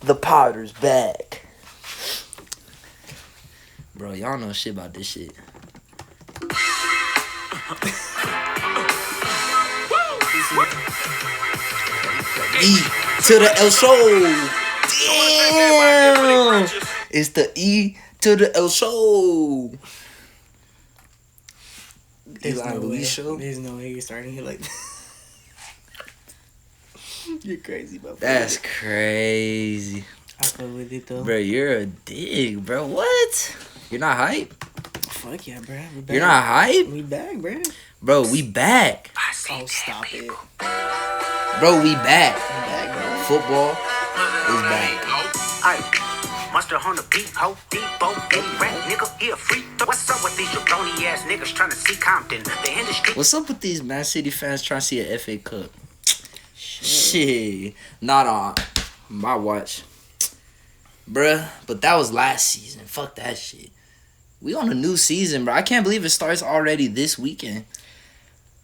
The Potter's back. Bro, y'all know shit about this shit. E to the El Show. Damn. It's the E to the El Show. Eli Louis show. There's no way you're starting it like that. You're crazy, bro. That's crazy. I fuck with it though. Bro, you're a dig, bro. What? You're not hype? Fuck yeah, bro. We're back. You're not hype? We back, bro. Bro, we back. Oh, stop it. Bro, we back. We back, bro. Football is back. Monster on the beat, ho, Depot, any rap nigga, he a freak. What's up with these jabroni ass niggas trying to see Compton? The industry. What's up with these Man City fans trying to see an FA Cup? Shit. Not on my watch. Bruh, but that was last season. Fuck that shit. We on a new season, bro. I can't believe it starts already this weekend.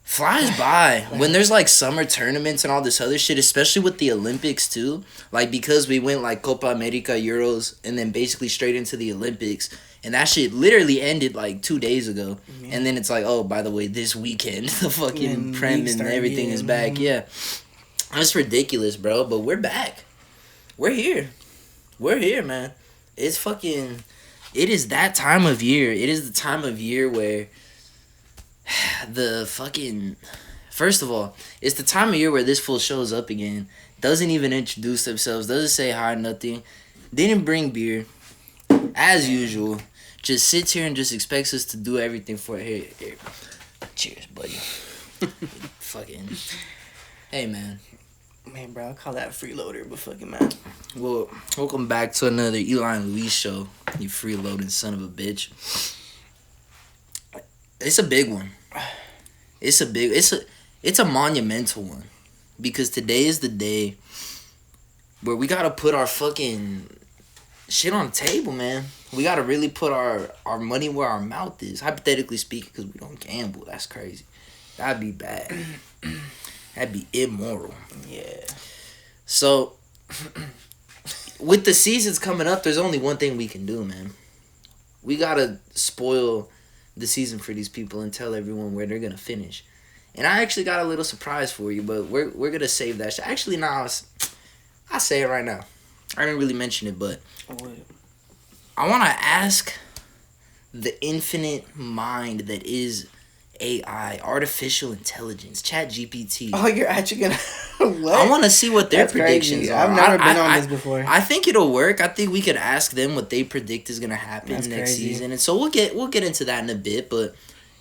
Flies by when there's like summer tournaments and all this other shit, especially with the Olympics too. Like because we went like Copa America, Euros, and then basically straight into the Olympics, and that shit literally ended like 2 days ago. Yeah. And then it's like, oh, by the way, this weekend the fucking Prem and everything is back. Yeah, that's ridiculous, bro. But we're back. We're here. We're here, man. It's fucking. It is that time of year. It is the time of year where. The fucking first of all, it's the time of year where this fool shows up again, doesn't even introduce themselves, doesn't say hi, nothing, didn't bring beer, as usual, just sits here and just expects us to do everything for it. Here. Cheers, buddy. Fucking hey, man, bro, I'll call that a freeloader, but fucking man. Well, welcome back to another Eli and Louis show, you freeloading son of a bitch. It's a big one. It's a monumental one. Because today is the day where we gotta put our fucking shit on the table, man. We gotta really put our money where our mouth is. Hypothetically speaking, because we don't gamble. That's crazy. That'd be bad. That'd be immoral. Yeah. So, with the seasons coming up, there's only one thing we can do, man. We gotta spoil the season for these people and tell everyone where they're gonna finish. And I actually got a little surprise for you, but we're gonna save that shit. Actually, nah, I'll say it right now. I didn't really mention it, but I want to ask the infinite mind that is AI, artificial intelligence, ChatGPT. Oh, you're actually gonna what? I want to see what their predictions are. I've never been on this before. I think it'll work. I think we could ask them what they predict is gonna happen next season, and so we'll get into that in a bit. But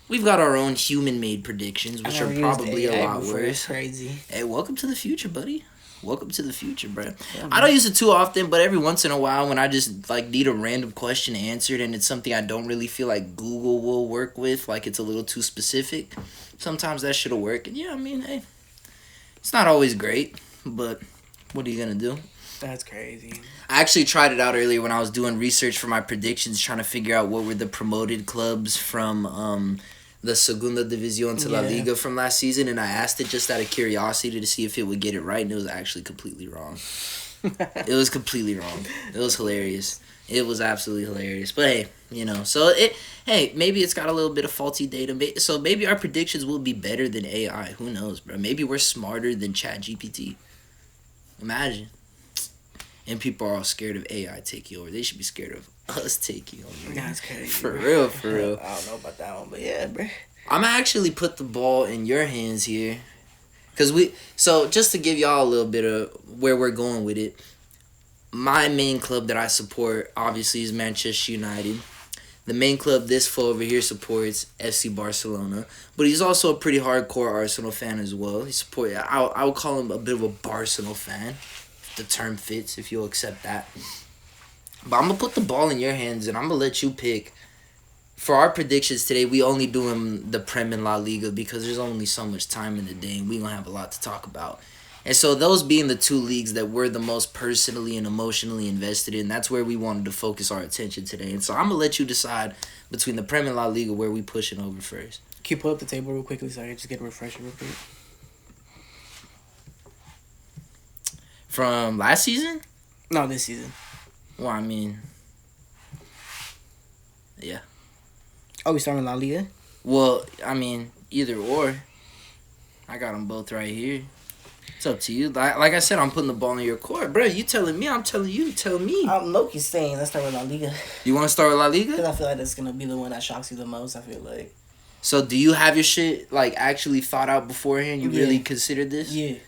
we've got our own human-made predictions, which are probably a lot worse. It's crazy. Hey, welcome to the future, buddy. Welcome to the future, bro. Yeah, I don't use it too often, but every once in a while when I just like need a random question answered and it's something I don't really feel like Google will work with, like it's a little too specific, sometimes that shit'll work. And yeah, I mean, hey, it's not always great, but what are you gonna do? That's crazy. I actually tried it out earlier when I was doing research for my predictions, trying to figure out what were the promoted clubs from the Segunda División to La Liga from last season, and I asked it just out of curiosity to see if it would get it right, and it was actually completely wrong. It was completely wrong. It was hilarious. It was absolutely hilarious. But hey, you know, so maybe it's got a little bit of faulty data. So maybe our predictions will be better than AI. Who knows, bro? Maybe we're smarter than ChatGPT. Imagine. And people are all scared of AI taking over. They should be scared of us taking over. That's crazy. For real, for real. I don't know about that one, but yeah, bro. I'm gonna actually put the ball in your hands here. So just to give y'all a little bit of where we're going with it, my main club that I support obviously is Manchester United. The main club this fool over here supports FC Barcelona, but he's also a pretty hardcore Arsenal fan as well. I would call him a bit of a Barcelona fan. The term fits, if you'll accept that. But I'm going to put the ball in your hands, and I'm going to let you pick. For our predictions today, we only doing the Prem and La Liga because there's only so much time in the day, and we going to have a lot to talk about. And so those being the two leagues that we're the most personally and emotionally invested in, that's where we wanted to focus our attention today. And so I'm going to let you decide between the Prem and La Liga where we pushing over first. Can you pull up the table real quickly so I can just get a refresher real quick? From last season? No, this season. Well, I mean, yeah. Oh, we starting La Liga? Well, I mean, either or. I got them both right here. It's up to you. Like I said, I'm putting the ball in your court. Bro, you telling me, I'm telling you, tell me. I'm Loki's saying let's start with La Liga. You want to start with La Because Liga? I feel like that's going to be the one that shocks you the most, I feel like. So, do you have your shit, like, actually thought out beforehand? You really considered this? Yeah.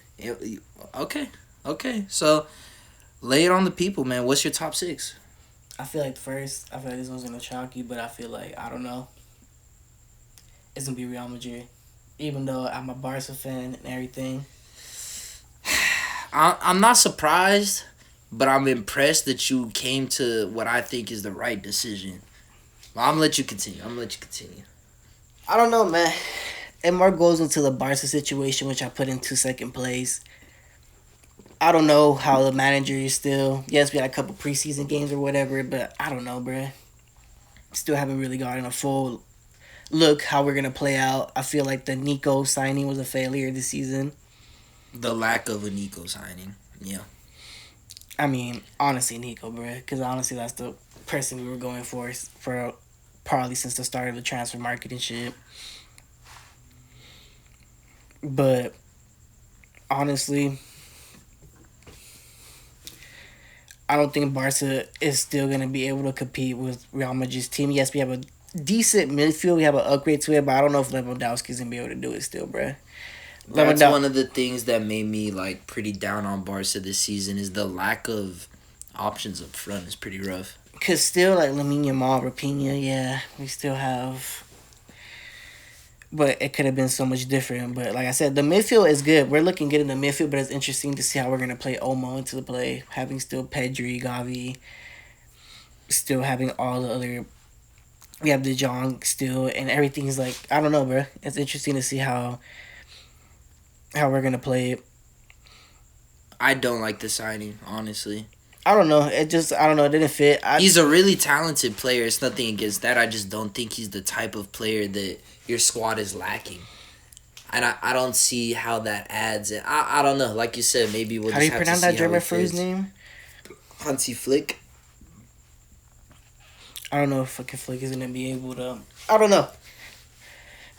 Okay. So, lay it on the people, man. What's your top 6? I feel like this one's going to shock you, but I feel like, I don't know. It's going to be Real Madrid. Even though I'm a Barca fan and everything. I'm not surprised, but I'm impressed that you came to what I think is the right decision. Well, I'm going to let you continue. I don't know, man. It more goes into the Barca situation, which I put into second place. I don't know how the manager is still. Yes, we had a couple preseason games or whatever, but I don't know, bruh. Still haven't really gotten a full look how we're going to play out. I feel like the Nico signing was a failure this season. The lack of a Nico signing. Yeah. I mean, honestly, Nico, bruh. Because honestly, that's the person we were going for probably since the start of the transfer market and shit. But honestly, I don't think Barca is still going to be able to compete with Real Madrid's team. Yes, we have a decent midfield. We have an upgrade to it, but I don't know if Lewandowski's going to be able to do it still, bruh. That's one of the things that made me, like, pretty down on Barca this season is the lack of options up front is pretty rough. Because still, like, Lamine Yamal, Rapinha, yeah, we still have. But it could have been so much different. But like I said, the midfield is good. We're looking good in the midfield, but it's interesting to see how we're going to play Olmo into the play. Having still Pedri, Gavi, still having all the other. We have De Jong still, and everything's like, I don't know, bro. It's interesting to see how we're going to play it. I don't like the signing, honestly. I don't know. It didn't fit. He's a really talented player. It's nothing against that. I just don't think he's the type of player that your squad is lacking. And I don't see how that adds it. I don't know. Like you said, maybe we'll how just do you have to pronounce see that how German it for his fits. name? Hansi Flick. I don't know if fucking Flick is going to be able to. I don't know.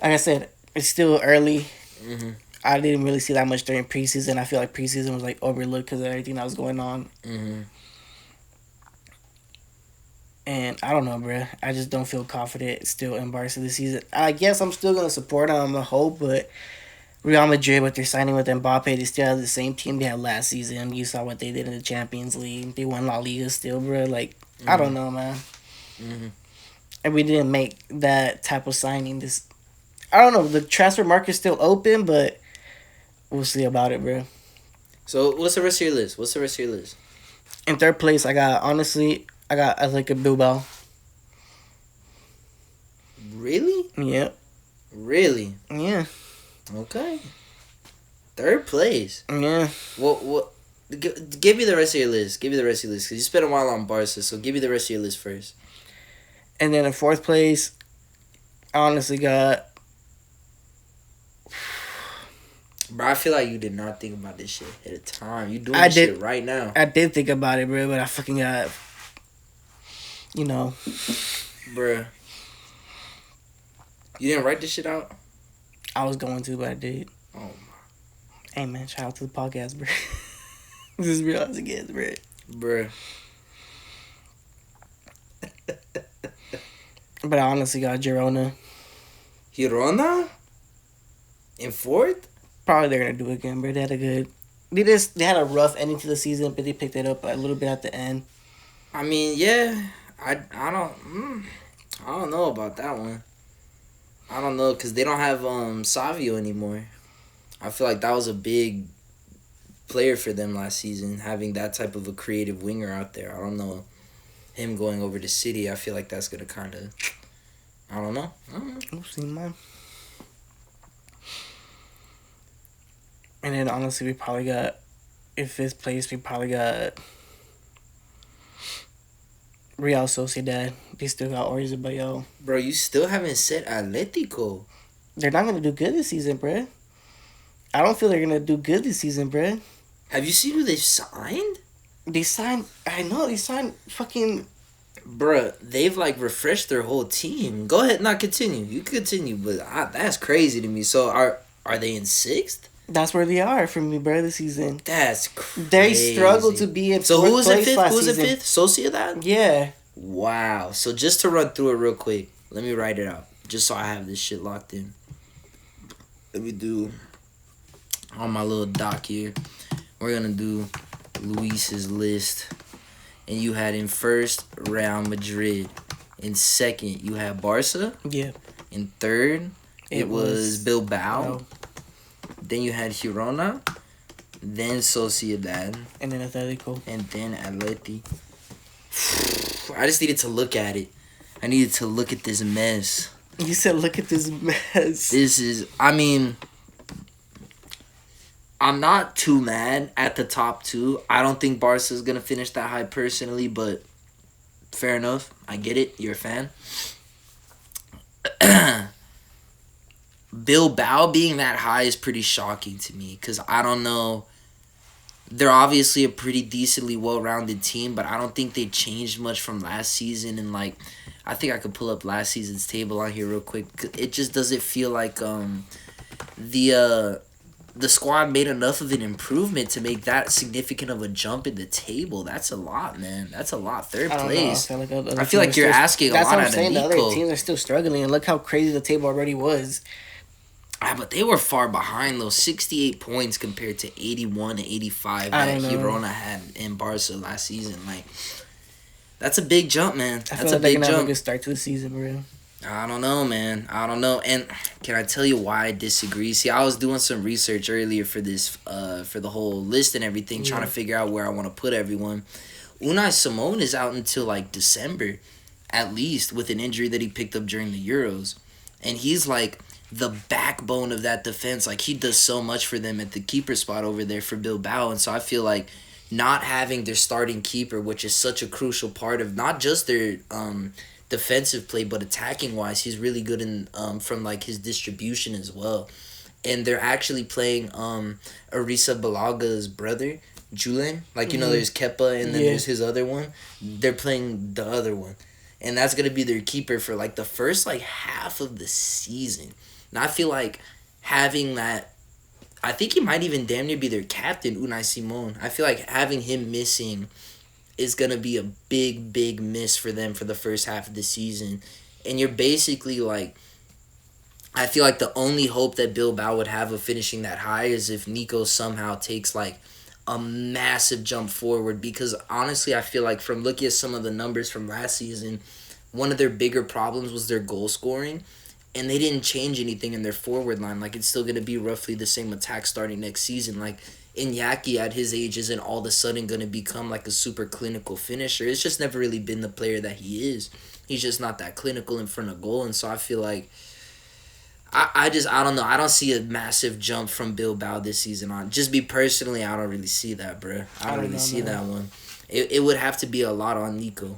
Like I said, it's still early. Mm-hmm. I didn't really see that much during preseason. I feel like preseason was like overlooked because of everything that was going on. Mm-hmm. And I don't know, bro. I just don't feel confident still in Barca this season. I guess I'm still going to support them, I hope, but Real Madrid, what they're signing with Mbappe, they still have the same team they had last season. You saw what they did in the Champions League. They won La Liga still, bro. Like, I don't know, man. Mm-hmm. And we didn't make that type of signing. I don't know. The transfer market's still open, but we'll see about it, bro. So, what's the rest of your list? In third place, I got Atletico Bilbao. Really? Yep. Really? Yeah. Okay. Third place. Yeah. What? Give me the rest of your list. Because you spent a while on Barca, so give me the rest of your list first. And then in fourth place, I honestly got. Bro, I feel like you did not think about this shit at a time. You doing this shit right now. I did think about it, bro, but I fucking got. You know. Bruh. You didn't write this shit out? I was going to, but I did. Oh my. Hey man, shout out to the podcast, bro. This is real as it gets, bro. Bruh. But I honestly got Girona. Girona? In fourth? Probably they're gonna do it again, bro. They had a rough ending to the season, but they picked it up a little bit at the end. I mean, yeah. I don't know about that one. I don't know, because they don't have Savio anymore. I feel like that was a big player for them last season, having that type of a creative winger out there. I don't know. Him going over to City, I feel like that's going to kind of... I don't know. We'll see, man. And then, honestly, we probably got... In fifth place, we probably got... Real Sociedad. They still got Oyarzabal. Bro, you still haven't said Atletico. They're not going to do good this season, bruh. I don't feel they're going to do good this season, bruh. Have you seen who they've signed? They signed. I know they signed fucking. Bruh, they've like refreshed their whole team. Go ahead, not continue. You continue, but that's crazy to me. So are they in 6th? That's where they are for me, bro. This season. That's crazy. They struggled to be in. So fourth who was in place 5th? last Who was in season. 5th? Sociedad? Yeah. Wow. So just to run through it real quick, let me write it out. Just so I have this shit locked in. Let me do on my little doc here. We're gonna do Luis's list. And you had in first Real Madrid. In second, you had Barca. Yeah. In third, it was Bilbao. Oh. Then you had Girona. Then Sociedad. And then Atletico. And then Atleti. I just needed to look at it. I needed to look at this mess. You said, look at this mess. This is, I mean, I'm not too mad at the top 2. I don't think Barca's going to finish that high personally, but fair enough. I get it. You're a fan. Bilbao being that high is pretty shocking to me because I don't know. They're obviously a pretty decently well-rounded team, but I don't think they changed much from last season. And, like, I think I could pull up last season's table on here real quick. It just doesn't feel like the squad made enough of an improvement to make that significant of a jump in the table. That's a lot, man. That's a lot. Third place. I feel like you're asking a lot out of Nico. That's what I'm saying. The other teams are still struggling, and look how crazy the table already was. But they were far behind, though. 68 points compared to 81 and 85 that Girona had in Barca last season. Like, that's a big jump, man. That's a big jump. Have a good start to the season, bro. I don't know, man. I don't know. And can I tell you why I disagree? See, I was doing some research earlier for this, for the whole list and everything, trying to figure out where I want to put everyone. Unai Simon is out until, like, December, at least, with an injury that he picked up during the Euros. And he's, like, the backbone of that defense. Like, he does so much for them at the keeper spot over there for Bilbao. And so I feel like not having their starting keeper, which is such a crucial part of not just their defensive play, but attacking wise, he's really good in from like his distribution as well. And they're actually playing Arisa Balaga's brother, Julen. Like, you know, there's Kepa and then there's his other one. They're playing the other one. And that's going to be their keeper for like the first like half of the season. And I feel like having that, I think he might even damn near be their captain, Unai Simon. I feel like having him missing is going to be a big, big miss for them for the first half of the season. And you're basically like, I feel like the only hope that Bilbao would have of finishing that high is if Nico somehow takes like a massive jump forward. Because honestly, I feel like from looking at some of the numbers from last season, one of their bigger problems was their goal scoring. And they didn't change anything in their forward line. Like, it's still going to be roughly the same attack starting next season. Like, Iñaki at his age isn't all of a sudden going to become like a super clinical finisher. It's just never really been the player that he is. He's just not that clinical in front of goal. And so I feel like I don't know. I don't see a massive jump from Bilbao this season on. Just be personally, I don't really see that, bro. I don't really see that one. It would have to be a lot on Nico.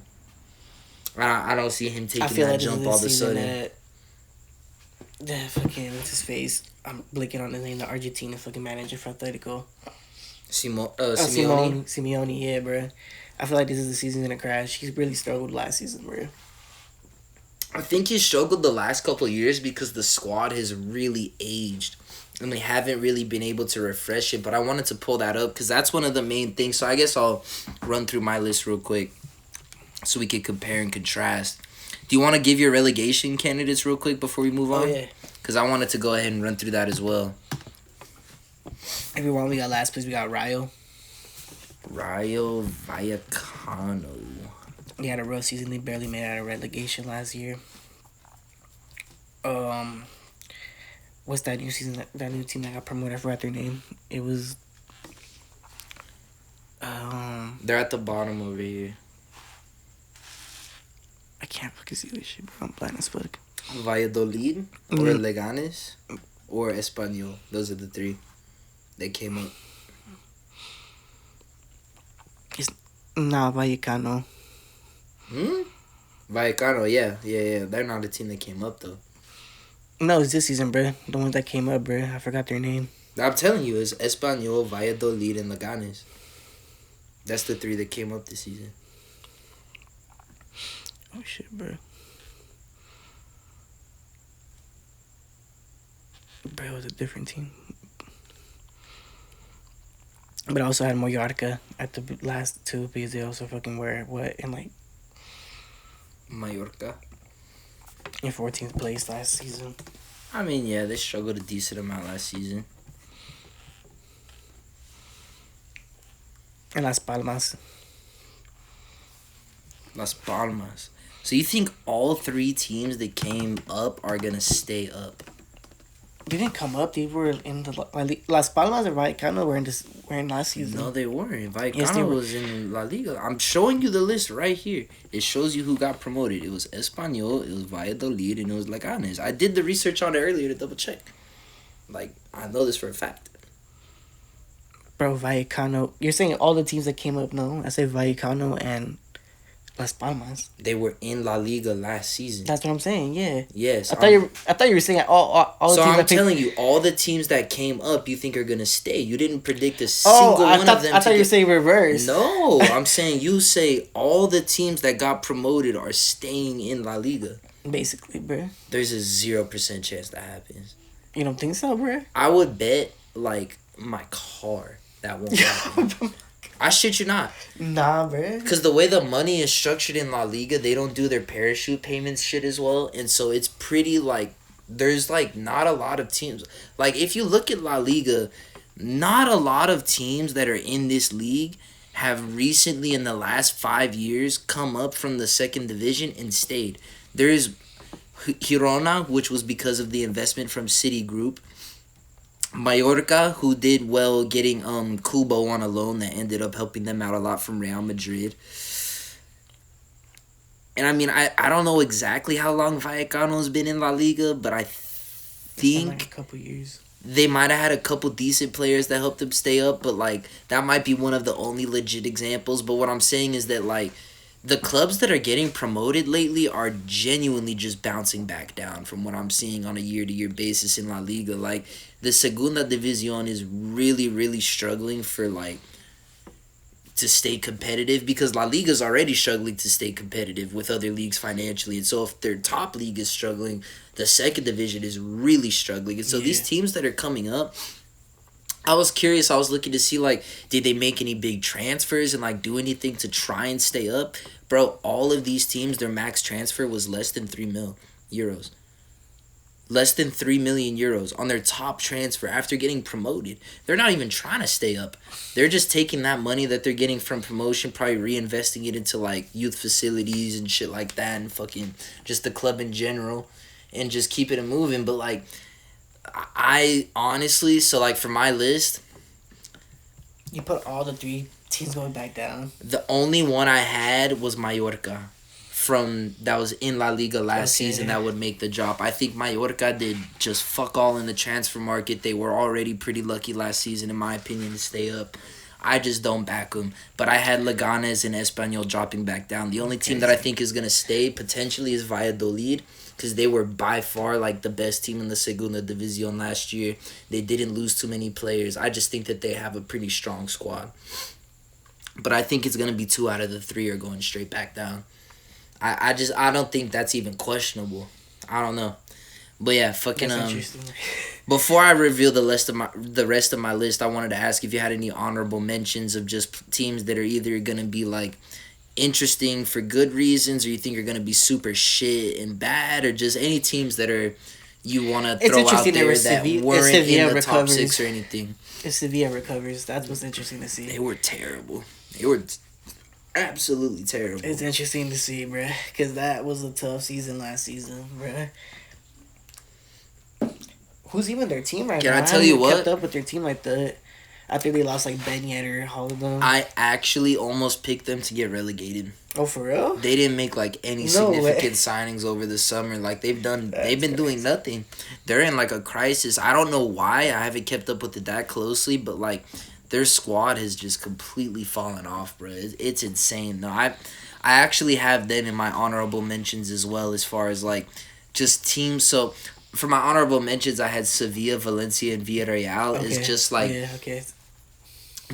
I don't see him taking that jump all of a sudden. Fucking, what's his face? I'm blinking on his name. The Argentina fucking manager for Atletico. Simeone? Simeone, yeah, bro. I feel like this is the season gonna crash. He's really struggled last season, bro. I think he struggled the last couple of years because the squad has really aged. And they haven't really been able to refresh it. But I wanted to pull that up because that's one of the main things. So I guess I'll run through my list real quick so we can compare and contrast. Do you want to give your relegation candidates real quick before we move on? Oh, yeah. Because I wanted to go ahead and run through that as well. Everyone, we got last place. We got Rayo. Rayo Vallecano. They had a rough season. They barely made it out of relegation last year. What's that new season? That new team that got promoted? I forgot their name. It was. They're at the bottom over here. I can't fucking see this shit, bro. I'm blind as fuck. Valladolid or Leganes or Espanyol. Those are the three that came up. It's Vallecano. Vallecano, yeah. They're not a team that came up, though. No, it's this season, bro. The ones that came up, bro. I forgot their name. I'm telling you, it's Espanyol, Valladolid, and Leganes. That's the 3 that came up this season. Oh shit, bro. Bro, it was a different team. But I also had Mallorca at the last 2 because they also fucking were Mallorca. in 14th place last season. I mean, yeah, they struggled a decent amount last season. And Las Palmas. Las Palmas. So you think all 3 teams that came up are gonna stay up? They didn't come up. They were in the Las Palmas and Vallecano were in last season. No, they weren't. Vallecano Yes, they were. was in La Liga. I'm showing you the list right here. It shows you who got promoted. It was Espanyol, it was Valladolid, and it was Leganes. I did the research on it earlier to double check. Like, I know this for a fact. Bro, Vallecano. You're saying all the teams that came up? No, I said Vallecano and Las Palmas. They were in La Liga last season. That's what I'm saying. Yeah. Yes. I thought you were saying all the So teams I'm that telling you, all the teams that came up, you think are gonna stay. You didn't predict a single one of them. I thought you were saying reverse. No, I'm saying you say all the teams that got promoted are staying in La Liga. Basically, bro. There's a 0% chance that happens. You don't think so, bro? I would bet like my car that won't happen. I shit you not. Nah, bro. Because the way the money is structured in La Liga, they don't do their parachute payments shit as well. And so it's pretty like, there's like not a lot of teams. Like if you look at La Liga, not a lot of teams that are in this league have recently in the last 5 years come up from the 2nd division and stayed. There's Girona, which was because of the investment from Citigroup. Mallorca, who did well getting Kubo on a loan that ended up helping them out a lot from Real Madrid. And I mean, I don't know exactly how long Vallecano's been in La Liga, but I think like a couple years. They might have had a couple decent players that helped them stay up, but like that might be one of the only legit examples. But what I'm saying is that like the clubs that are getting promoted lately are genuinely just bouncing back down from what I'm seeing on a year-to-year basis in La Liga. Like, the Segunda División is really, really struggling for, like, to stay competitive because La Liga's already struggling to stay competitive with other leagues financially. And so if their top league is struggling, the 2nd division is really struggling. And so these teams that are coming up, I was curious. I was looking to see, like, did they make any big transfers and, like, do anything to try and stay up? Bro, all of these teams, their max transfer was less than 3 million euros. Less than 3 million euros on their top transfer after getting promoted. They're not even trying to stay up. They're just taking that money that they're getting from promotion, probably reinvesting it into, like, youth facilities and shit like that and fucking just the club in general and just keeping it moving. But, like, I honestly, so like for my list, you put all the 3 teams going back down. The only one I had was Mallorca, that was in La Liga last season that would make the drop. I think Mallorca did just fuck all in the transfer market. They were already pretty lucky last season, in my opinion, to stay up. I just don't back them. But I had Leganes and Espanyol dropping back down. The only team that I think is going to stay potentially is Valladolid, because they were by far like the best team in the Segunda División last year. They didn't lose too many players. I just think that they have a pretty strong squad. But I think it's going to be 2 out of the 3 are going straight back down. I don't think that's even questionable. I don't know. But yeah, fucking before I reveal the rest of my list, I wanted to ask if you had any honorable mentions of just teams that are either going to be like interesting for good reasons, or you think are going to be super shit and bad, or just any teams that are you want to throw out there that weren't in the top 6 or anything. If Sevilla recovers, that's what's interesting to see. They were terrible. They were absolutely terrible. It's interesting to see, bruh, because that was a tough season last season, bruh. Who's even their team right now? Can I tell you what? Kept up with their team like that after they lost like Ben Yedder, all of them. I actually almost picked them to get relegated. Oh, for real? They didn't make like any significant signings over the summer. Like they've been doing nothing. They're in like a crisis. I don't know why. I haven't kept up with it that closely, but like their squad has just completely fallen off, bro. It's insane. No, I actually have them in my honorable mentions as well, as far as like just teams. So for my honorable mentions, I had Sevilla, Valencia, and Villarreal. Okay. Is just like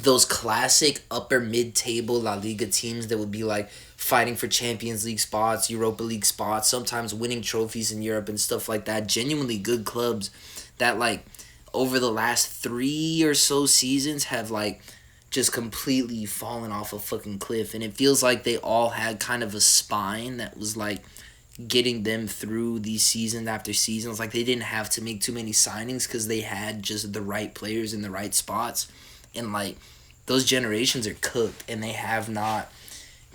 those classic upper mid-table La Liga teams that would be like fighting for Champions League spots, Europa League spots, sometimes winning trophies in Europe and stuff like that. Genuinely good clubs that like over the last 3 or so seasons have like just completely fallen off a fucking cliff. And it feels like they all had kind of a spine that was like getting them through these seasons after seasons. Like they didn't have to make too many signings because they had just the right players in the right spots. And like those generations are cooked and they have not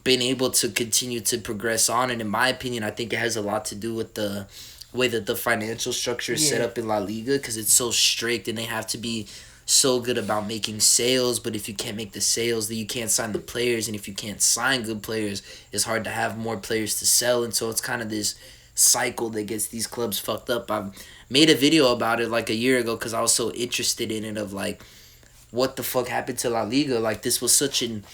been able to continue to progress on. And in my opinion, I think it has a lot to do with the way that the financial structure is set up in La Liga, because it's so strict and they have to be so good about making sales. But if you can't make the sales, then you can't sign the players, and if you can't sign good players, it's hard to have more players to sell. And so it's kind of this cycle that gets these clubs fucked up. I made a video about it like a year ago because I was so interested in it, of like what the fuck happened to La Liga. Like this was such an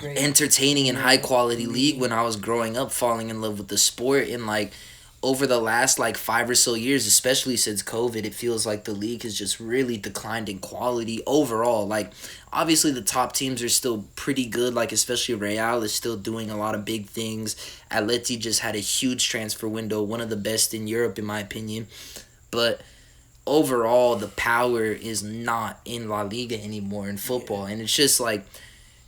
entertaining and high quality league when I was growing up, falling in love with the sport. And like over the last like 5 or so years, especially since COVID, it feels like the league has just really declined in quality overall. Like obviously the top teams are still pretty good, like especially Real is still doing a lot of big things. Atleti just had a huge transfer window, one of the best in Europe in my opinion. But overall the power is not in La Liga anymore in football. And it's just like,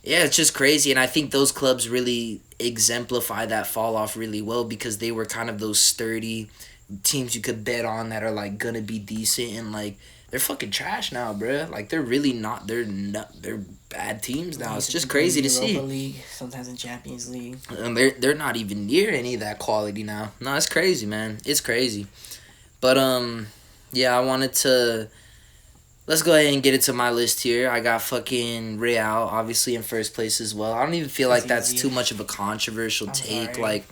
yeah, it's just crazy. And I think those clubs really exemplify that fall off really well, because they were kind of those sturdy teams you could bet on that are like gonna be decent. And like they're fucking trash now, bruh. Like they're really not. They're bad teams now. It's just crazy to see. Europa League, sometimes in Champions League, and they're not even near any of that quality now. No, it's crazy, man. It's crazy. But yeah, I wanted to. Let's go ahead and get into my list here. I got fucking Real, obviously, in first place as well. I don't even feel like that's too much of a controversial take. Sorry. Like,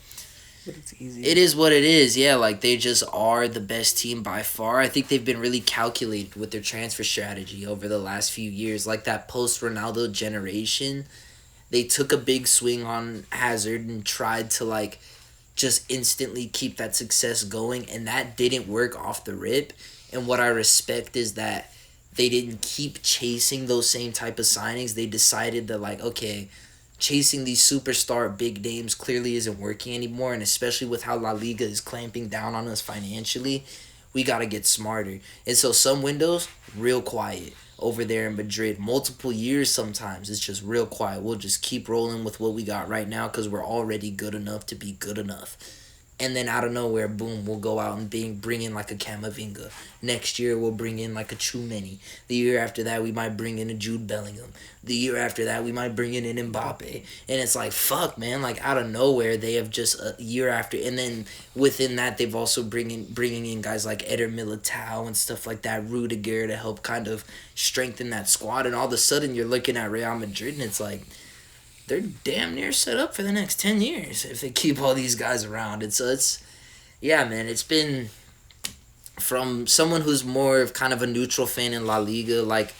but it's easy. It is what it is. Yeah, like, they just are the best team by far. I think they've been really calculated with their transfer strategy over the last few years. Like, that post-Ronaldo generation, they took a big swing on Hazard and tried to, like, just instantly keep that success going. And that didn't work off the rip. And what I respect is that they didn't keep chasing those same type of signings. They decided that, like, okay, chasing these superstar big names clearly isn't working anymore. And especially with how La Liga is clamping down on us financially, we got to get smarter. And so some windows, real quiet over there in Madrid. Multiple years sometimes, it's just real quiet. We'll just keep rolling with what we got right now because we're already good enough to be good enough. And then out of nowhere, boom, we'll go out and bring in like a Camavinga. Next year, we'll bring in like a Tchouameni. The year after that, we might bring in a Jude Bellingham. The year after that, we might bring in an Mbappe. And it's like, fuck, man. Like, out of nowhere, they have just a year after. And then within that, they've also bringing in guys like Eder Militao and stuff like that, Rudiger, to help kind of strengthen that squad. And all of a sudden, you're looking at Real Madrid, and it's like, they're damn near set up for the next 10 years if they keep all these guys around. And so yeah, man, it's been, from someone who's more of kind of a neutral fan in La Liga, like,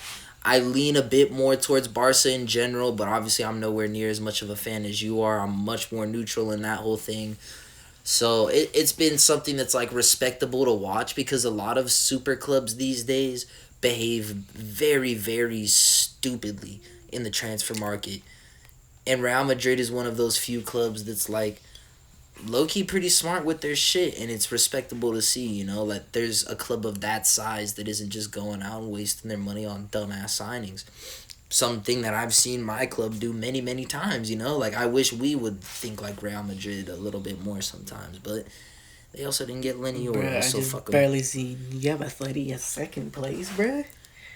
I lean a bit more towards Barca in general, but obviously I'm nowhere near as much of a fan as you are. I'm much more neutral in that whole thing. So it's been something that's, like, respectable to watch, because a lot of super clubs these days behave very, very stupidly in the transfer market. And Real Madrid is one of those few clubs that's, like, low-key pretty smart with their shit. And it's respectable to see, you know? Like, there's a club of that size that isn't just going out and wasting their money on dumbass signings. Something that I've seen my club do many, many times, you know? Like, I wish we would think like Real Madrid a little bit more sometimes. But they also didn't get Lenny or I so just barely see you have Atleti in second place, bruh.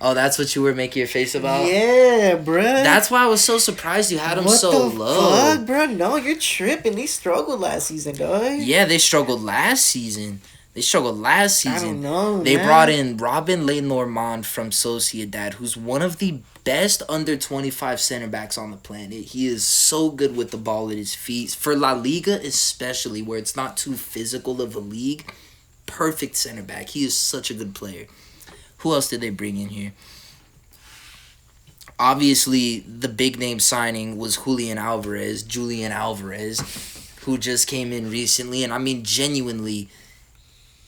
Oh, that's what you were making your face about? Yeah, bruh. That's why I was so surprised you had them so low. What the fuck, bro? No, you're tripping. They struggled last season, dog. Yeah, they struggled last season. I don't know, They man. brought in Robin Lenormand from Sociedad, who's one of the best under 25 center backs on the planet. He is so good with the ball at his feet. For La Liga especially, where it's not too physical of a league, perfect center back. He is such a good player. Who else did they bring in here? Obviously, the big name signing was Julian Alvarez, who just came in recently. And I mean, genuinely,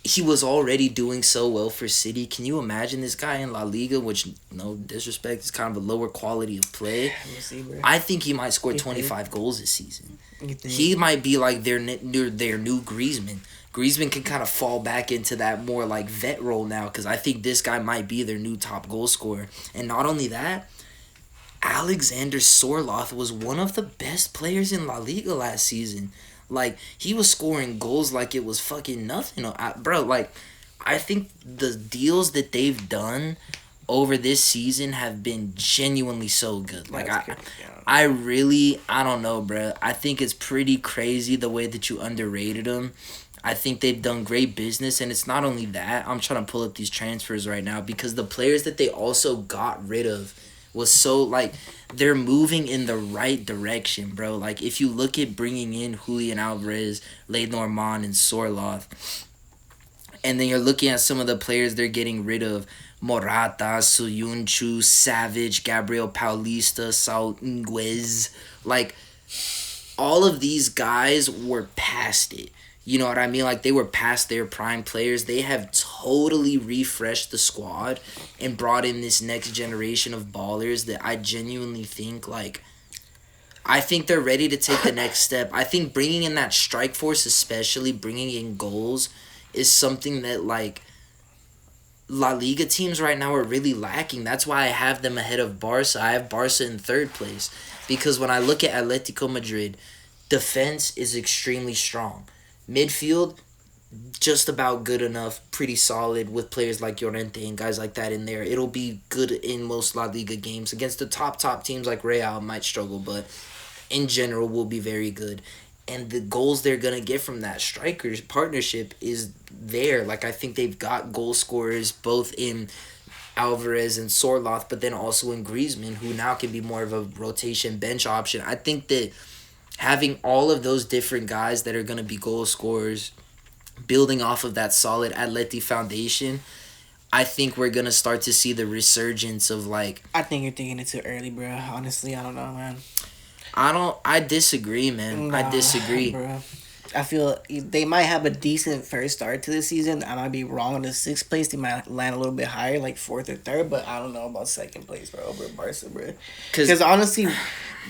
he was already doing so well for City. Can you imagine this guy in La Liga, which, no disrespect, is kind of a lower quality of play? I think he might score 25 goals this season. He might be like their new Griezmann. Griezmann can kind of fall back into that more like vet role now, because I think this guy might be their new top goal scorer. And not only that, Alexander Sorloth was one of the best players in La Liga last season. Like, he was scoring goals like it was fucking nothing. Bro, like, I think the deals that they've done over this season have been genuinely so good. Like, I don't know, bro. I think it's pretty crazy the way that you underrated them. I think they've done great business, and it's not only that. I'm trying to pull up these transfers right now because the players that they also got rid of was so, like, they're moving in the right direction, bro. Like, if you look at bringing in Julian Alvarez, Lenormand, and Sorloth, and then you're looking at some of the players they're getting rid of, Morata, Suyunchu, Savage, Gabriel Paulista, Saul Nguez, like, all of these guys were past it. You know what I mean? Like, they were past their prime players. They have totally refreshed the squad and brought in this next generation of ballers that I genuinely think, like, I think they're ready to take the next step. I think bringing in that strike force, especially bringing in goals, is something that, like, La Liga teams right now are really lacking. That's why I have them ahead of Barca. I have Barca in third place. Because when I look at Atletico Madrid, defense is extremely strong. Midfield, just about good enough, pretty solid with players like Llorente and guys like that in there. It'll be good in most La Liga games. Against the top teams like Real might struggle, but in general will be very good. And the goals they're going to get from that strikers partnership is there. Like, I think they've got goal scorers both in Alvarez and Sorloth, but then also in Griezmann, who now can be more of a rotation bench option. I think that having all of those different guys that are going to be goal scorers, building off of that solid Atleti foundation, I think we're going to start to see the resurgence of, like... I think you're thinking it too early, bro. Honestly, I don't know, man. I disagree, man. Nah, I disagree. Bro. I feel they might have a decent first start to the season. I might be wrong on the 6th place. They might land a little bit higher, like 4th or 3rd, but I don't know about 2nd place, bro, over Barca, bro. Because honestly,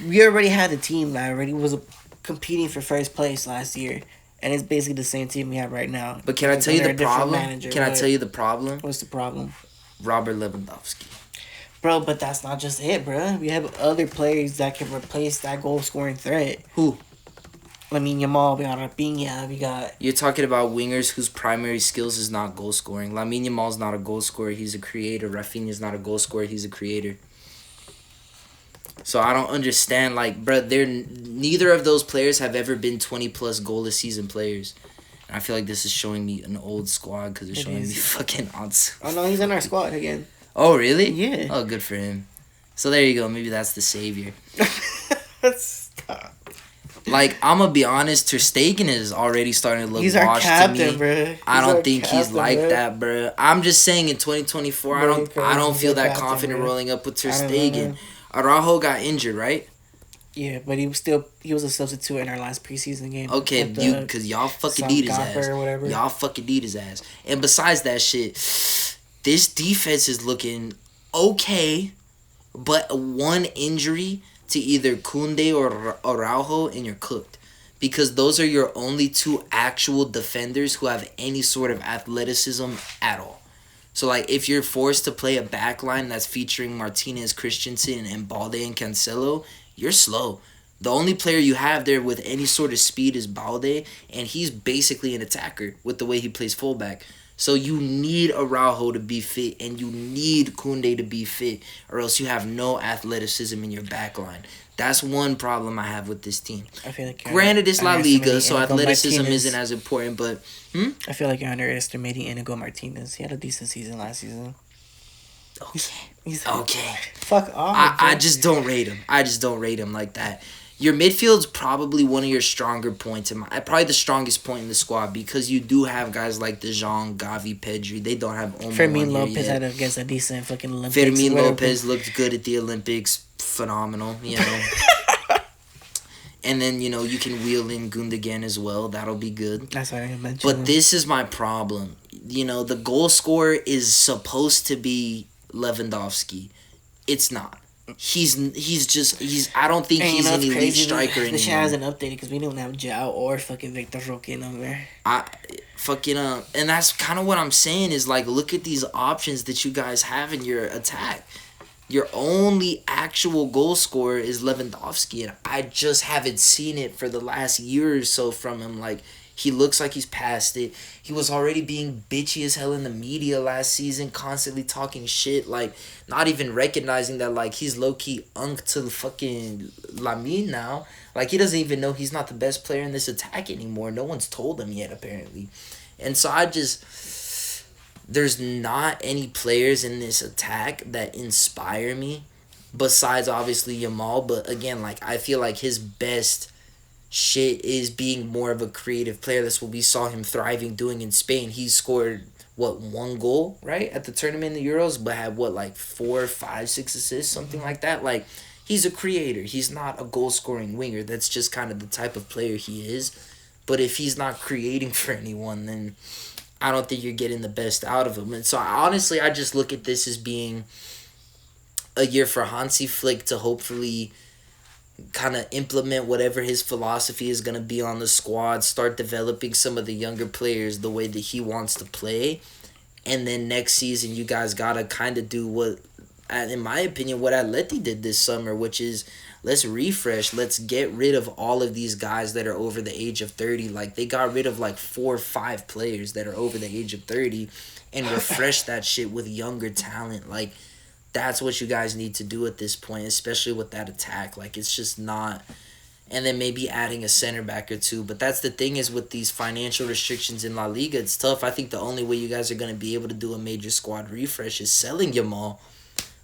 we already had a team that already was competing for first place last year, and it's basically the same team we have right now. But can I tell you the problem? Can I tell you the problem? What's the problem? Robert Lewandowski. Bro, but that's not just it, bro. We have other players that can replace that goal-scoring threat. Who? Yamal, we got Rafinha, we got... You're talking about wingers whose primary skills is not goal scoring. Lamine Yamal's not a goal scorer, he's a creator. Rafinha's not a goal scorer, he's a creator. So I don't understand, like, bro, neither of those players have ever been 20-plus goal a season players. And I feel like this is showing me an old squad because it's showing me fucking Ansu. Oh, no, he's in our squad again. Oh, really? Yeah. Oh, good for him. So there you go. Maybe that's the savior. Stop. Like, I'm going to be honest, Ter Stegen is already starting to look he's washed our captain, to me. Bro. I don't think he's like that, bro. I'm just saying in 2024, Bro, I don't feel that captain, confident bro. rolling up with Ter Stegen. Araujo got injured, right? Yeah, but he was a substitute in our last preseason game. Okay, because y'all fucking need his ass. Or whatever. Y'all fucking need his ass. And besides that shit, this defense is looking okay, but one injury to either Koundé or Araujo and you're cooked. Because those are your only two actual defenders who have any sort of athleticism at all. So, like, if you're forced to play a back line that's featuring Martinez, Christensen, and Balde and Cancelo, you're slow. The only player you have there with any sort of speed is Balde, and he's basically an attacker with the way he plays fullback. So you need Araujo to be fit, and you need Koundé to be fit, or else you have no athleticism in your back line. That's one problem I have with this team. I feel like granted, it's La Liga, so athleticism isn't as important, but... I feel like you're underestimating Inigo Martinez. He had a decent season last season. Okay. Fuck off. I just don't rate him. I just don't rate him like that. Your midfield's probably one of your stronger points. Probably the strongest point in the squad because you do have guys like De Jong, Gavi, Pedri. They don't have Olmo Fermin Lopez had against a decent fucking Olympics. Fermin Lopez looked good at the Olympics. Phenomenal, you know. And then, you know, you can wheel in Gundogan as well. That'll be good. That's what I mentioned. But this is my problem. the goal scorer is supposed to be Lewandowski. It's not. He's I don't think And he's an elite striker The anymore. shit hasn't updated because we don't have Jao or fucking Victor Roque number. And that's kind of what I'm saying is like, look at these options that you guys have in your attack. Your only actual goal scorer is Lewandowski, and I just haven't seen it for the last year or so from him. Like, he looks like he's past it. He was already being bitchy as hell in the media last season, constantly talking shit, like, not even recognizing that, like, he's low-key unk to fucking Lamine now. Like, he doesn't even know he's not the best player in this attack anymore. No one's told him yet, apparently. And so there's not any players in this attack that inspire me, besides, obviously, Yamal. But, again, like, I feel like his best shit is being more of a creative player. That's what we saw him thriving doing in Spain. He scored, 1 goal, right, at the tournament in the Euros, but had, 4, 5, 6 assists, something like that. Like, he's a creator. He's not a goal-scoring winger. That's just kind of the type of player he is. But if he's not creating for anyone, then I don't think you're getting the best out of him. And so, honestly, I just look at this as being a year for Hansi Flick to hopefully kind of implement whatever his philosophy is going to be on the squad, start developing some of the younger players the way that he wants to play. And then next season, you guys got to kind of do what, in my opinion, what Atleti did this summer, which is let's refresh. Let's get rid of all of these guys that are over the age of 30. Like, they got rid of 4 or 5 players that are over the age of 30 and refresh that shit with younger talent. Like, that's what you guys need to do at this point, especially with that attack. Like, it's just not... And then maybe adding a center back or two. But that's the thing is with these financial restrictions in La Liga, it's tough. I think the only way you guys are going to be able to do a major squad refresh is selling Yamal,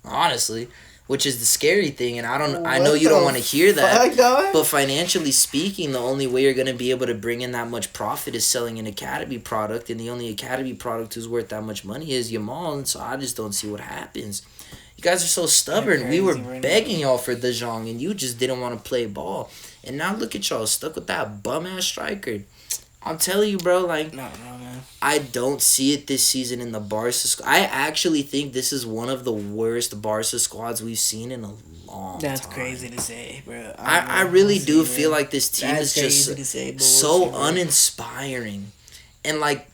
honestly, which is the scary thing. And I know you don't want to hear that. But financially speaking, the only way you're going to be able to bring in that much profit is selling an academy product. And the only academy product who's worth that much money is Yamal. And so I just don't see what happens. You guys are so stubborn. We were begging y'all for De Jong, and you just didn't want to play ball. And now look at y'all, stuck with that bum-ass striker. I'm telling you, bro, like, No, man. I don't see it this season in the Barca squad. I actually think this is one of the worst Barca squads we've seen in a long time. That's crazy to say, bro. I really do feel like this team That's is crazy to say, but so we'll see, bro. uninspiring. And, like,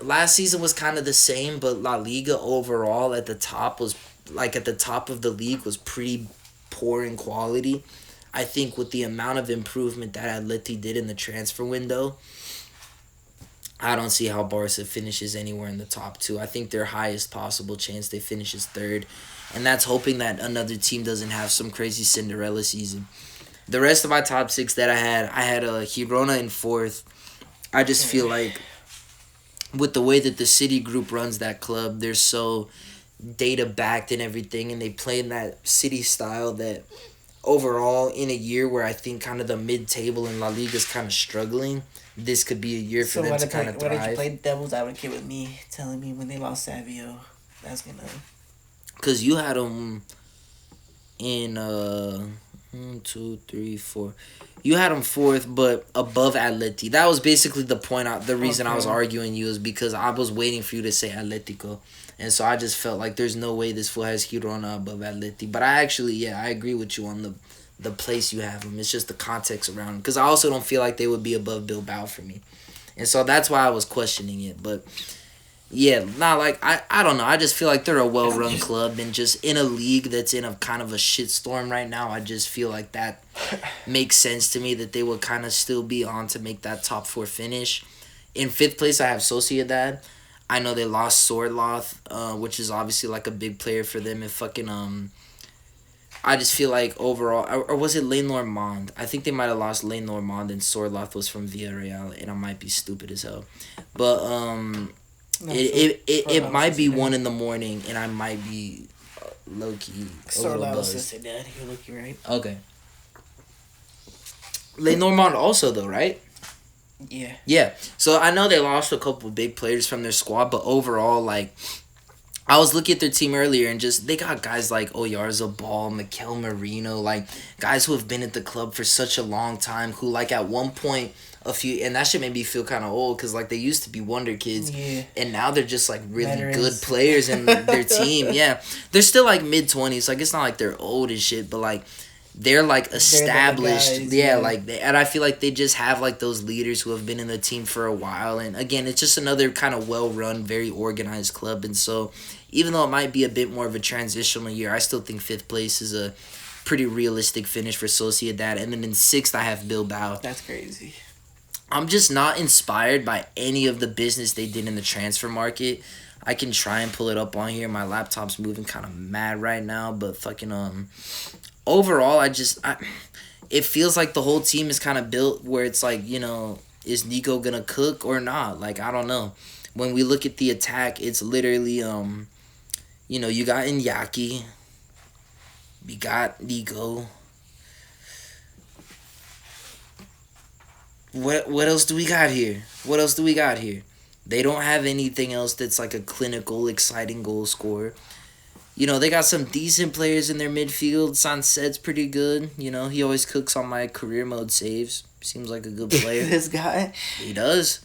last season was kind of the same, but La Liga overall at the top was... at the top of the league was pretty poor in quality. I think with the amount of improvement that Atleti did in the transfer window, I don't see how Barca finishes anywhere in the top 2. I think their highest possible chance they finish is 3rd. And that's hoping that another team doesn't have some crazy Cinderella season. The rest of my top 6 that I had Girona in 4th. I just feel like with the way that the City group runs that club, they're so... data backed and everything, and they play in that City style that overall in a year where I think kind of the mid-table in La Liga is kind of struggling, this could be a year for them to kind of thrive. Why did you play devil's advocate with me, telling me when they lost Savio, that's gonna... Because you had them in 1, 2, 3, 4. You had them 4th, but above Atleti. That was basically the point. The reason I was arguing you is because I was waiting for you to say Atletico. And so I just felt like there's no way this fool has Girona above Atleti. But I agree with you on the place you have them. It's just the context around them. Because I also don't feel like they would be above Bilbao for me. And so that's why I was questioning it. But, yeah, I don't know. I just feel like they're a well-run club. And just in a league that's in a kind of a shitstorm right now, I just feel like that makes sense to me that they would kind of still be on to make that top 4 finish. In 5th place, I have Sociedad. I know they lost Sorloth, which is obviously like a big player for them. And fucking I just feel like overall, or was it Lane Normand? I think they might have lost Lane Normand and Sorloth was from Villarreal, and I might be stupid as hell. But it might be 1 in the morning, and I might be low key a little buzzed. You're looking right. Okay. Lane Normand also though, right? Yeah. Yeah. So I know they lost a couple big players from their squad, but overall, like, I was looking at their team earlier and just, they got guys like Oyarzabal, Mikel Merino, like, guys who have been at the club for such a long time, who, like, at one point a few, and that shit made me feel kind of old because like they used to be wonder kids, and now they're just like really Veterans. good players in their team. Yeah, they're still like mid-20s. Like it's not like they're old and shit, but like they're like established. They're the guys, yeah, yeah. like and I feel like they just have like those leaders who have been in the team for a while. And again, it's just another kind of well-run, very organized club. And so even though it might be a bit more of a transitional year, I still think 5th place is a pretty realistic finish for Sociedad. And then in 6th, I have Bilbao. That's crazy. I'm just not inspired by any of the business they did in the transfer market. I can try and pull it up on here. My laptop's moving kind of mad right now, but fucking overall, it feels like the whole team is kind of built where it's like, you know, is Nico gonna cook or not? Like I don't know. When we look at the attack, it's literally you know, you got Iñaki, we got Nico. What else do we got here? What else do we got here? They don't have anything else that's like a clinical, exciting goal scorer. You know, they got some decent players in their midfield. Sanset's pretty good. You know, he always cooks on my career mode saves. Seems like a good player. This guy. He does.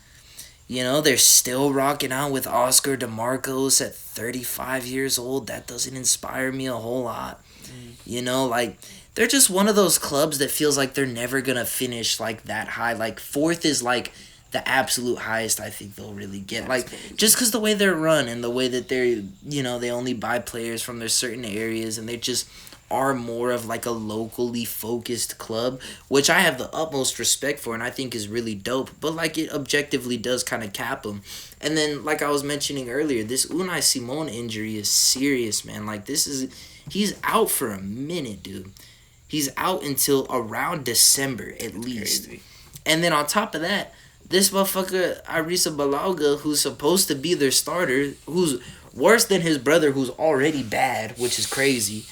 You know, they're still rocking out with Oscar DeMarcos at 35 years old. That doesn't inspire me a whole lot. You know, like, they're just one of those clubs that feels like they're never going to finish, like, that high. Like, 4th is, like, the absolute highest I think they'll really get. Like, just because the way they're run and the way that they're, you know, they only buy players from their certain areas and they just are more of, like, a locally focused club, which I have the utmost respect for and I think is really dope. But, like, it objectively does kind of cap them. And then, like I was mentioning earlier, this Unai Simon injury is serious, man. Like, he's out for a minute, dude. He's out until around December at least. Crazy. And then on top of that, this motherfucker, Arisa Balauga, who's supposed to be their starter, who's worse than his brother, who's already bad, which is crazy.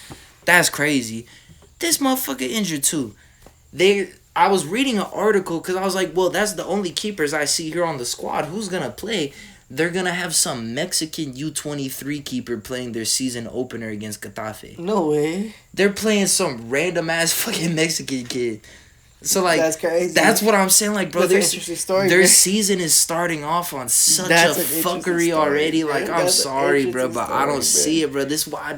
That's crazy. This motherfucker injured too. I was reading an article because I was like, well, that's the only keepers I see here on the squad. Who's going to play? They're going to have some Mexican U23 keeper playing their season opener against Getafe. No way. They're playing some random-ass fucking Mexican kid. So, like, that's crazy. That's what I'm saying. Like, bro, that's an interesting story, their bro. season is starting off on such That's a an interesting fuckery story, already. bro. Like, I'm That's an sorry, bro, interesting but I don't story, see it, bro. This is why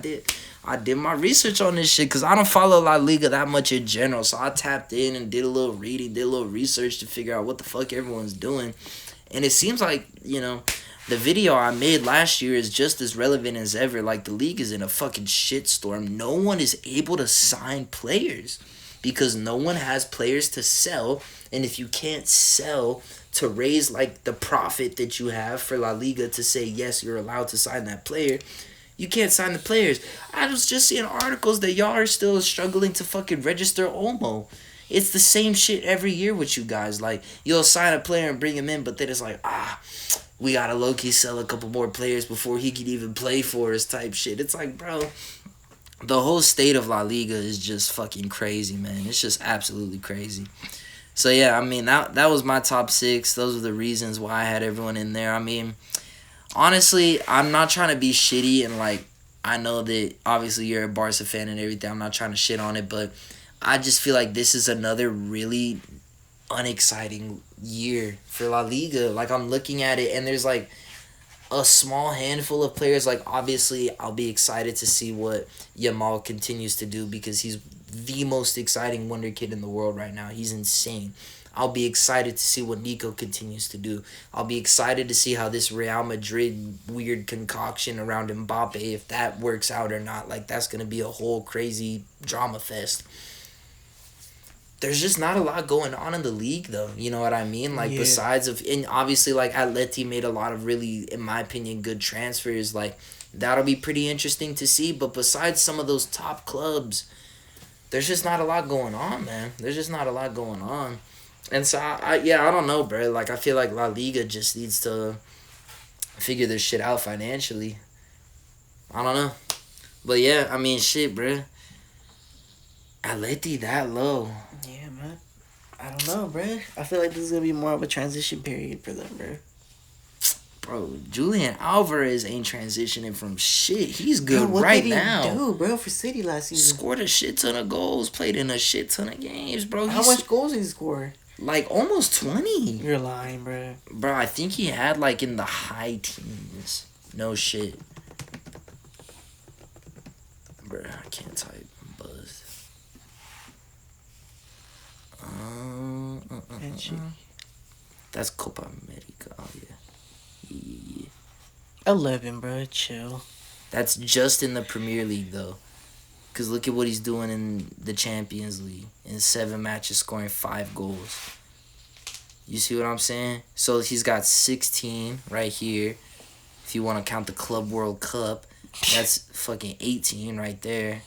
I did my research on this shit because I don't follow La Liga that much in general. So I tapped in and did a little reading, did a little research to figure out what the fuck everyone's doing. And it seems like, you know, the video I made last year is just as relevant as ever. Like, the league is in a fucking shitstorm. No one is able to sign players because no one has players to sell. And if you can't sell to raise, like, the profit that you have for La Liga to say, yes, you're allowed to sign that player, you can't sign the players. I was just seeing articles that y'all are still struggling to fucking register Olmo. It's the same shit every year with you guys. Like, you'll sign a player and bring him in, but then it's like, we gotta low-key sell a couple more players before he can even play for us type shit. It's like, bro, the whole state of La Liga is just fucking crazy, man. It's just absolutely crazy. So, yeah, I mean, that was my top 6. Those are the reasons why I had everyone in there. I mean, honestly, I'm not trying to be shitty, and, like, I know that obviously you're a Barca fan and everything. I'm not trying to shit on it, but I just feel like this is another really unexciting year for La Liga. Like, I'm looking at it, and there's, like, a small handful of players. Like, obviously, I'll be excited to see what Yamal continues to do because he's the most exciting wonder kid in the world right now. He's insane. I'll be excited to see what Nico continues to do. I'll be excited to see how this Real Madrid weird concoction around Mbappe, if that works out or not. Like, that's going to be a whole crazy drama fest. There's just not a lot going on in the league, though. You know what I mean? Like, besides and obviously, like, Atleti made a lot of really, in my opinion, good transfers. Like, that'll be pretty interesting to see. But besides some of those top clubs, there's just not a lot going on, man. There's just not a lot going on. And so, I don't know, bro. Like, I feel like La Liga just needs to figure their shit out financially. I don't know. But, yeah, I mean, shit, bro. Atleti that low. Yeah, man. I don't know, bro. I feel like this is going to be more of a transition period for them, bro. Bro, Julian Alvarez ain't transitioning from shit. He's good what right did he now. do, bro, for City last season? Scored a shit ton of goals, played in a shit ton of games, bro. How much goals did he score? like almost 20. You're lying, bro. Bro, I think he had like in the high teens. No shit. Bro, I can't type. I'm buzzed. That's Copa America. Oh, yeah. Yeah. 11, bro. Chill. That's just in the Premier League, though. Because look at what he's doing in the Champions League. In 7 matches, scoring 5 goals. You see what I'm saying? So he's got 16 right here. If you want to count the Club World Cup, that's fucking 18 right there.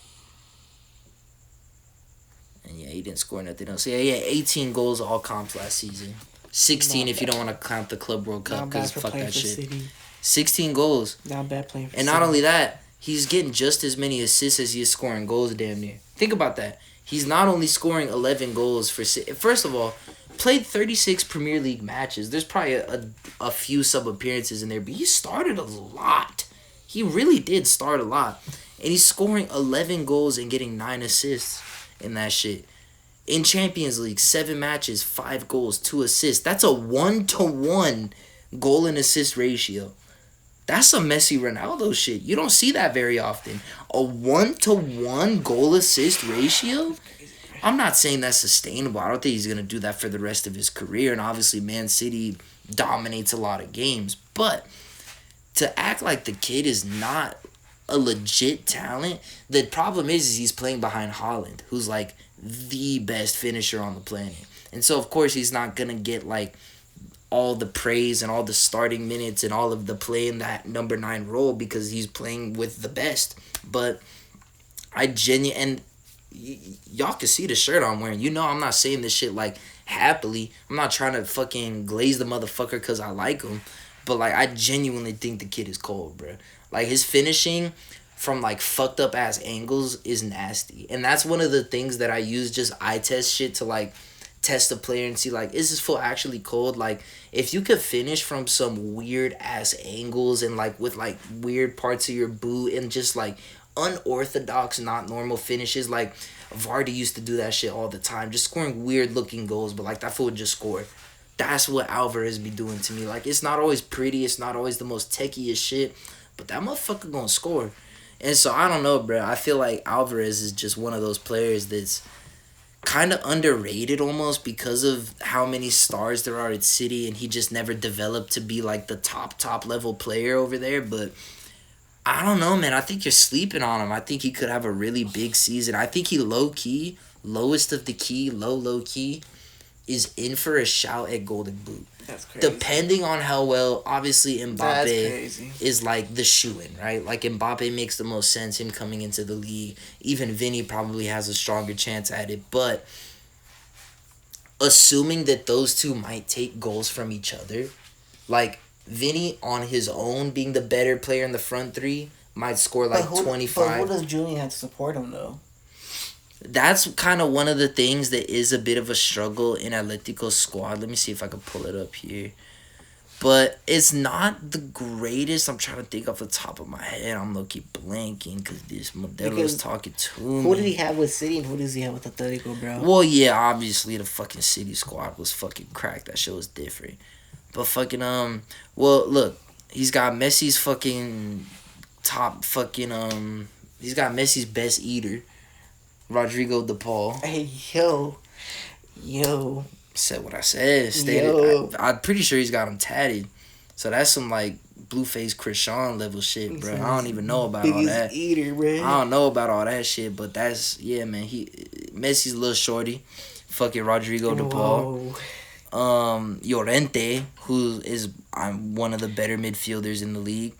And yeah, he didn't score nothing else. So yeah, 18 goals all comps last season. 16 if you don't want to count the Club World Cup, because fuck that shit. City. 16 goals. Not bad playing for And not only that, he's getting just as many assists as he is scoring goals damn near. Think about that. He's not only scoring 11 goals for... First of all, played 36 Premier League matches. There's probably a few sub-appearances in there, but he started a lot. He really did start a lot. And he's scoring 11 goals and getting 9 assists in that shit. In Champions League, 7 matches, 5 goals, 2 assists. That's a 1-to-1 goal and assist ratio. That's some Messi Ronaldo shit. You don't see that very often. A 1-to-1 goal assist ratio? I'm not saying that's sustainable. I don't think he's going to do that for the rest of his career. And obviously, Man City dominates a lot of games. But to act like the kid is not a legit talent, the problem is he's playing behind Haaland, who's like the best finisher on the planet. And so, of course, he's not going to get like all the praise and all the starting minutes and all of the play in that number 9 role because he's playing with the best. But and y'all can see the shirt I'm wearing. You know I'm not saying this shit like happily. I'm not trying to fucking glaze the motherfucker because I like him. But like I genuinely think the kid is cold, bro. Like his finishing from like fucked up ass angles is nasty. And that's one of the things that I use just eye test shit to like test the player and see like, is this fool actually cold? Like if you could finish from some weird ass angles and like with like weird parts of your boot and just like unorthodox, not normal finishes, like Vardy used to do that shit all the time, just scoring weird looking goals, but like that fool would just score. That's what Alvarez be doing to me. Like it's not always pretty, it's not always the most techiest shit, but that motherfucker gonna score. And so I don't know, bro. I feel like Alvarez is just one of those players that's kind of underrated almost because of how many stars there are at City, and he just never developed to be like the top level player over there. But I don't know, man. I think you're sleeping on him. I think he could have a really big season. I think he low key, low key, is in for a shout at Golden Boot. That's crazy. Depending on how well, obviously, Mbappe is like the shoo-in, right? Like, Mbappe makes the most sense, him coming into the league. Even Vinny probably has a stronger chance at it. But assuming that those two might take goals from each other, like, Vinny on his own being the better player in the front three might score like 25. But who does Julian have to support him, though? That's kind of one of the things that is a bit of a struggle in Atletico's squad. Let me see if I can pull it up here. But it's not the greatest. I'm trying to think off the top of my head. I'm low-key blanking because this Modelo is talking to me. Who did he have with City and who does he have with Atletico, bro? Well, yeah, obviously the fucking City squad was fucking cracked. That shit was different. But fucking, well, look. He's got Messi's fucking top fucking, he's got Messi's best eater. Rodrigo De Paul. Hey, yo. Said what I said. Stated. I'm pretty sure he's got him tatted. So that's some like Blueface Krishan level shit, bro. I don't even know about all that. Eater, bro. I don't know about all that shit, but that's man. Messi's a little shorty. Fucking Rodrigo De Paul. Llorente, who is one of the better midfielders in the league.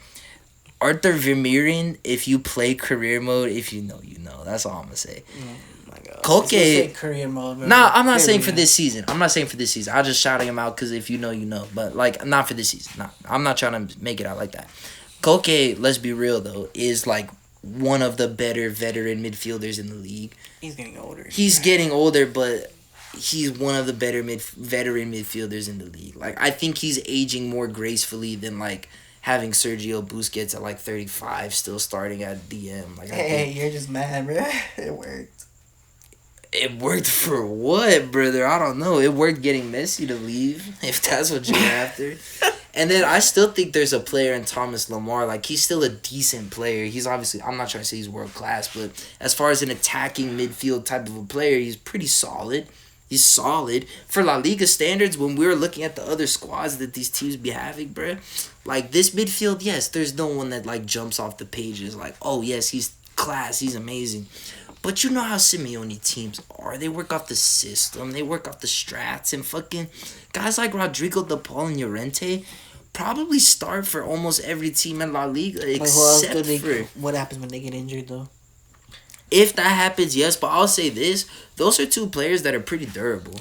Arthur Vermeeren, if you play career mode, if you know, you know. That's all I'm gonna say. Oh my god. Koke. Career mode, bro. Nah, I'm not saying for this season. I'm just shouting him out because if you know, you know. But like, not for this season. Nah, I'm not trying to make it out like that. Koke, let's be real though, is like one of the better veteran midfielders in the league. He's getting older. He's getting older, but he's one of the better veteran midfielders in the league. Like, I think he's aging more gracefully than like having Sergio Busquets at like 35 still starting at DM. Like, hey, you're just mad, bro. It worked. It worked for what, brother? I don't know. It worked getting Messi to leave, if that's what you're after. And then I still think there's a player in Thomas Lemar. Like, he's still a decent player. He's obviously, I'm not trying to say he's world class, but as far as an attacking midfield type of a player, he's pretty solid. He's solid. For La Liga standards, when we were looking at the other squads that these teams be having, bruh, like, this midfield, yes, there's no one that, like, jumps off the pages. Like, oh, yes, he's class. He's amazing. But you know how Simeone teams are. They work off the system. They work off the strats. And fucking guys like Rodrigo De Paul and Llorente probably start for almost every team in La Liga except for... What happens when they get injured, though? If that happens, yes. But I'll say this. Those are two players that are pretty durable.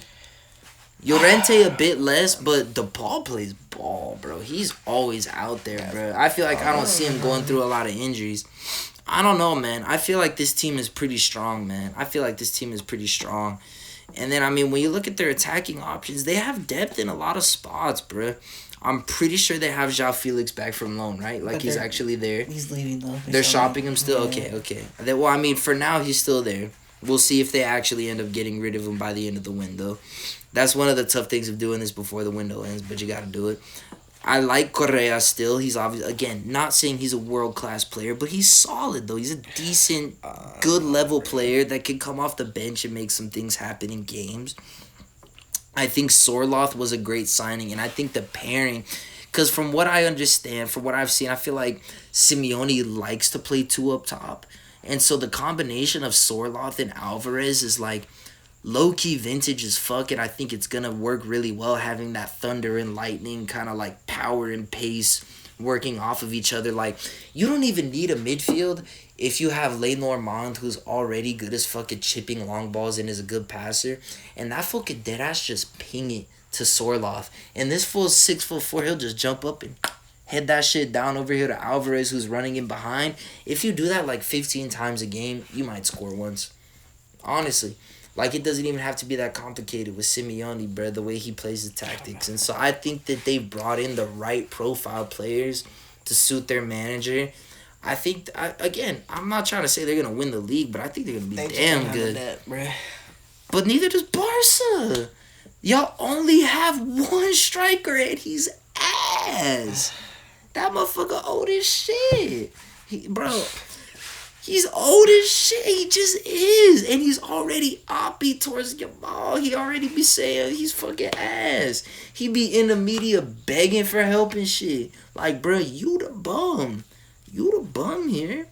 Llorente a bit less, but De Paul plays ball, bro. He's always out there, bro. I feel like I don't see him going through a lot of injuries. I don't know, man. I feel like this team is pretty strong, man. I feel like this team is pretty strong. And then, I mean, when you look at their attacking options, they have depth in a lot of spots, bro. I'm pretty sure they have João Felix back from loan, right? Like, he's actually there. He's leaving, though. They're shopping him still? Yeah. Okay. Well, I mean, for now, he's still there. We'll see if they actually end up getting rid of him by the end of the window. That's one of the tough things of doing this before the window ends, but you got to do it. I like Correa still. He's obviously, again, not saying he's a world-class player, but he's solid, though. He's a decent, good-level player that can come off the bench and make some things happen in games. I think Sorloth was a great signing, and I think the pairing, because from what I understand, from what I've seen, I feel like Simeone likes to play two up top. And so the combination of Sorloth and Alvarez is like low-key vintage as fuck, and I think it's going to work really well having that thunder and lightning kind of like power and pace working off of each other. Like, you don't even need a midfield if you have Lay Normand, who's already good as fucking chipping long balls and is a good passer, and that fool could deadass just ping it to Sorloth. And this fool's 6'4", he'll just jump up and head that shit down over here to Alvarez, who's running in behind. If you do that like 15 times a game, you might score once. Honestly. Like, it doesn't even have to be that complicated with Simeone, bro, the way he plays the tactics. And so I think that they've brought in the right profile players to suit their manager. I think, again, I'm not trying to say they're going to win the league, but I think they're going to be damn good. But neither does Barca. Y'all only have one striker, and he's ass. That motherfucker old as shit. Bro... He's old as shit. He just is. And he's already oppy towards Jamal. He already be saying he's fucking ass. He be in the media begging for help and shit. Like, bro, you the bum. You the bum here.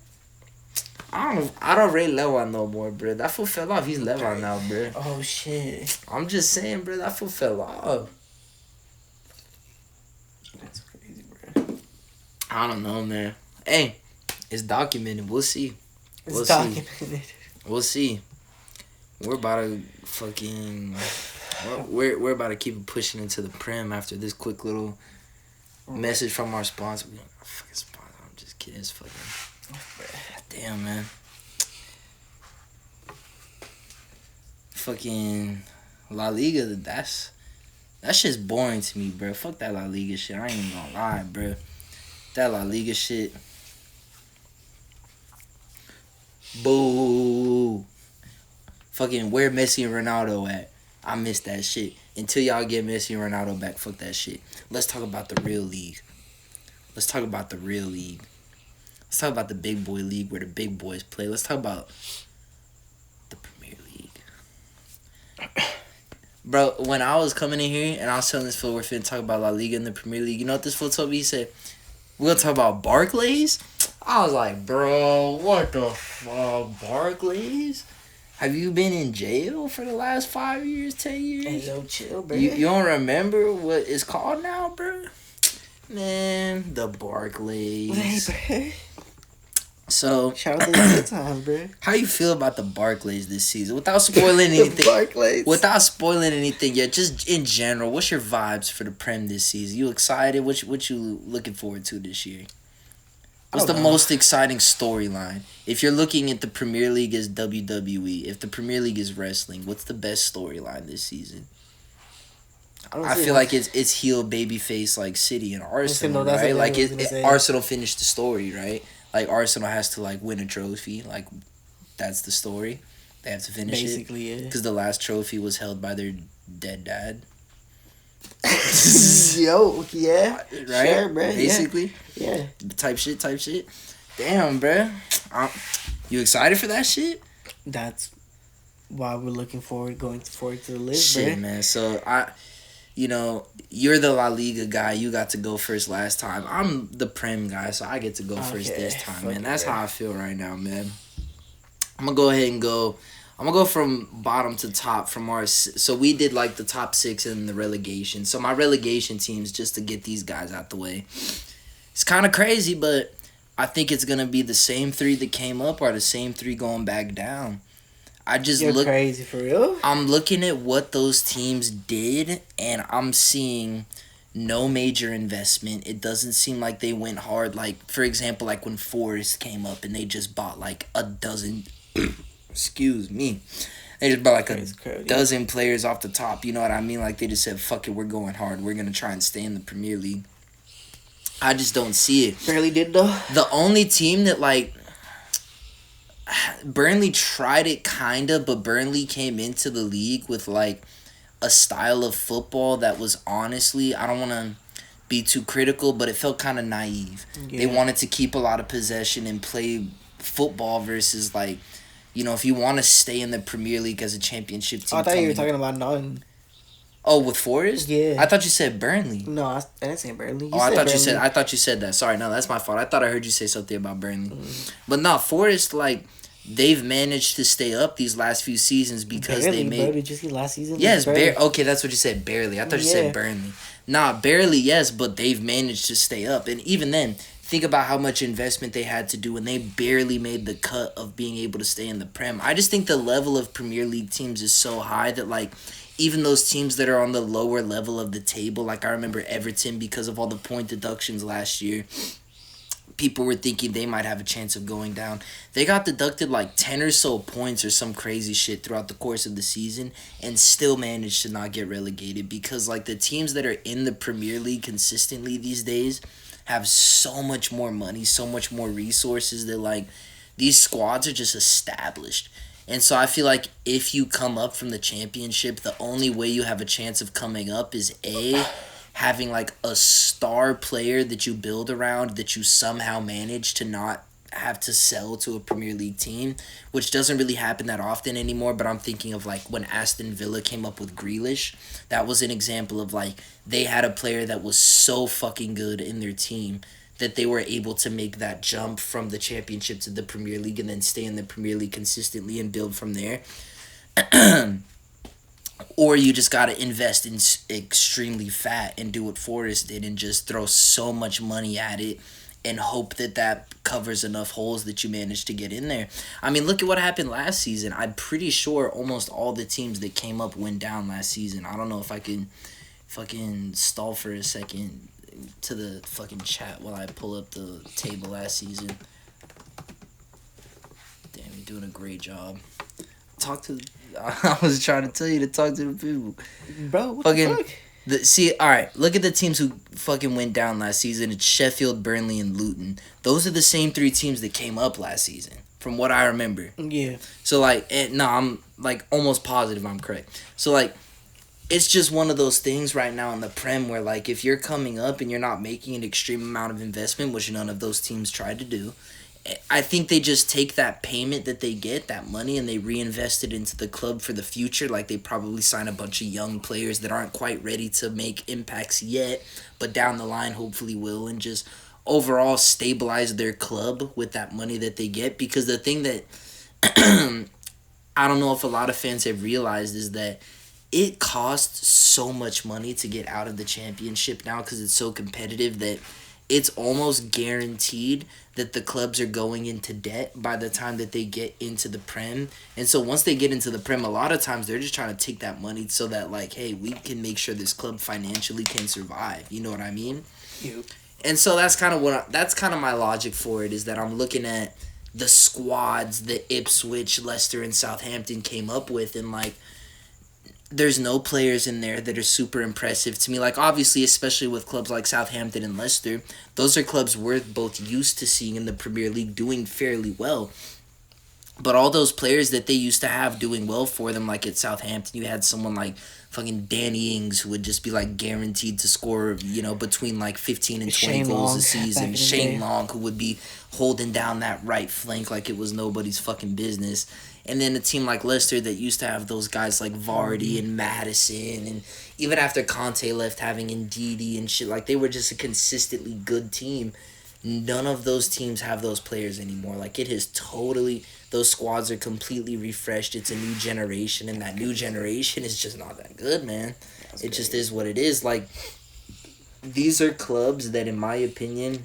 I don't rate Lewan no more, bro. That fool fell off. He's Lewan now, bro. Oh, shit. I'm just saying, bro. That fool fell off. That's crazy, bro. I don't know, man. Hey, it's documented. We'll see. It's documented. We'll see. We're about to fucking... We're about to keep pushing into the Prem after this quick little message from our sponsor. We don't have a fucking sponsor. I'm just kidding. It's fucking... Damn, man. Fucking La Liga, that shit's boring to me, bro. Fuck that La Liga shit. I ain't even gonna lie, bro. That La Liga shit... Boo. Fucking where Messi and Ronaldo at? I miss that shit. Until y'all get Messi and Ronaldo back, fuck that shit. Let's talk about the real league. Let's talk about the real league. Let's talk about the big boy league where the big boys play. Let's talk about the Premier League. Bro, when I was coming in here and I was telling this fool we're finna talk about La Liga and the Premier League, you know what this fool told me? He said, we're gonna talk about Barclays? I was like, bro, what the fuck, Barclays? Have you been in jail for the last 5 years, 10 years? Hey, yo, chill, bro. You don't remember what it's called now, bro? Man, the Barclays. Hey, bro. So, shout out to the good times, bro. How you feel about the Barclays this season? Without spoiling anything. Barclays. Without spoiling anything yet, just in general, what's your vibes for the Prem this season? You excited? What you looking forward to this year? What's the most exciting storyline? If you're looking at the Premier League as WWE, if the Premier League is wrestling, what's the best storyline this season? I feel like it's heel babyface like City and Arsenal, right? Like Arsenal finished the story, right? Like Arsenal has to like win a trophy, like that's the story. They have to finish Basically, yeah. because the last trophy was held by their dead dad. Yo, yeah. Right? Sure, bro. Basically. Yeah. Type shit. Damn, bruh. You excited for that shit? That's why we're going forward to the list, Shit, bro. man. So, you're the La Liga guy. You got to go first last time. I'm the Prem guy, so I get to go first this time, man. That's how I feel right now, man. I'm going to go ahead and go. I'm going to go from bottom to top from our... So, we did, like, the top 6 in the relegation. So, my relegation teams, just to get these guys out the way. It's kind of crazy, but I think it's going to be the same 3 that came up or the same 3 going back down. You're crazy for real. I'm looking at what those teams did, and I'm seeing no major investment. It doesn't seem like they went hard. Like, for example, like when Forest came up and they just bought like a dozen. Excuse me. They just bought like a dozen players off the top. You know what I mean? Like they just said, "Fuck it, we're going hard. We're gonna try and stay in the Premier League." I just don't see it. Barely did though. The only team that like. Burnley tried it kinda, but Burnley came into the league with like a style of football that was honestly, I don't want to be too critical, but it felt kind of naive. Yeah. They wanted to keep a lot of possession and play football versus like, if you want to stay in the Premier League as a championship team. I thought you were talking about Nottingham. Oh, with Forest? Yeah. I thought you said Burnley. No, I didn't say Burnley. I thought you said that. Sorry, no, that's my fault. I thought I heard you say something about Burnley. But no, Forest, like, they've managed to stay up these last few seasons because barely, they made... Bro, did you see last season? Yes, okay, that's what you said, barely. I thought you said Burnley. Nah, barely, yes, but they've managed to stay up. And even then, think about how much investment they had to do, and they barely made the cut of being able to stay in the Prem. I just think the level of Premier League teams is so high that, like, even those teams that are on the lower level of the table, like I remember Everton, because of all the point deductions last year, people were thinking they might have a chance of going down. They got deducted like 10 or so points or some crazy shit throughout the course of the season and still managed to not get relegated because like the teams that are in the Premier League consistently these days have so much more money, so much more resources that like these squads are just established. And so I feel like if you come up from the championship, the only way you have a chance of coming up is A, having like a star player that you build around that you somehow manage to not have to sell to a Premier League team, which doesn't really happen that often anymore. But I'm thinking of like when Aston Villa came up with Grealish, that was an example of like they had a player that was so fucking good in their team that they were able to make that jump from the championship to the Premier League and then stay in the Premier League consistently and build from there. Or you just got to invest in extremely fat and do what Forrest did and just throw so much money at it and hope that that covers enough holes that you manage to get in there. I mean, look at what happened last season. I'm pretty sure almost all the teams that came up went down last season. I don't know if I can fucking stall for a second to the fucking chat while I pull up the table last season. Damn, you're doing a great job. I was trying to tell you to talk to the people. Bro, what the fuck? Alright, look at the teams who fucking went down last season. It's Sheffield, Burnley, and Luton. Those are the same 3 teams that came up last season, from what I remember. Yeah. So, I'm, like, almost positive I'm correct. So, like, it's just one of those things right now in the Prem where, like, if you're coming up and you're not making an extreme amount of investment, which none of those teams tried to do, I think they just take that payment that they get, that money, and they reinvest it into the club for the future. Like, they probably sign a bunch of young players that aren't quite ready to make impacts yet, but down the line hopefully will, and just overall stabilize their club with that money that they get. Because the thing that I don't know if a lot of fans have realized is that it costs so much money to get out of the championship now because it's so competitive that it's almost guaranteed that the clubs are going into debt by the time that they get into the Prem. And so once they get into the Prem, a lot of times they're just trying to take that money so that, like, hey, we can make sure this club financially can survive. You know what I mean? Yep. And so that's kind of my logic for it, is that I'm looking at the squads that Ipswich, Leicester, and Southampton came up with, and, like, there's no players in there that are super impressive to me. Like, obviously, especially with clubs like Southampton and Leicester, those are clubs we're both used to seeing in the Premier League doing fairly well. But all those players that they used to have doing well for them, like at Southampton, you had someone like fucking Danny Ings who would just be like guaranteed to score, between like 15 and 20 Shane goals Long, a back in season. the Shane day. Long, who would be holding down that right flank like it was nobody's fucking business. And then a team like Leicester that used to have those guys like Vardy and Madison, and even after Conte left, having Ndidi and shit, like they were just a consistently good team. None of those teams have those players anymore. Like it has totally, those squads are completely refreshed. It's a new generation, and that new generation is just not that good, man. It just is what it is. Like, these are clubs that, in my opinion,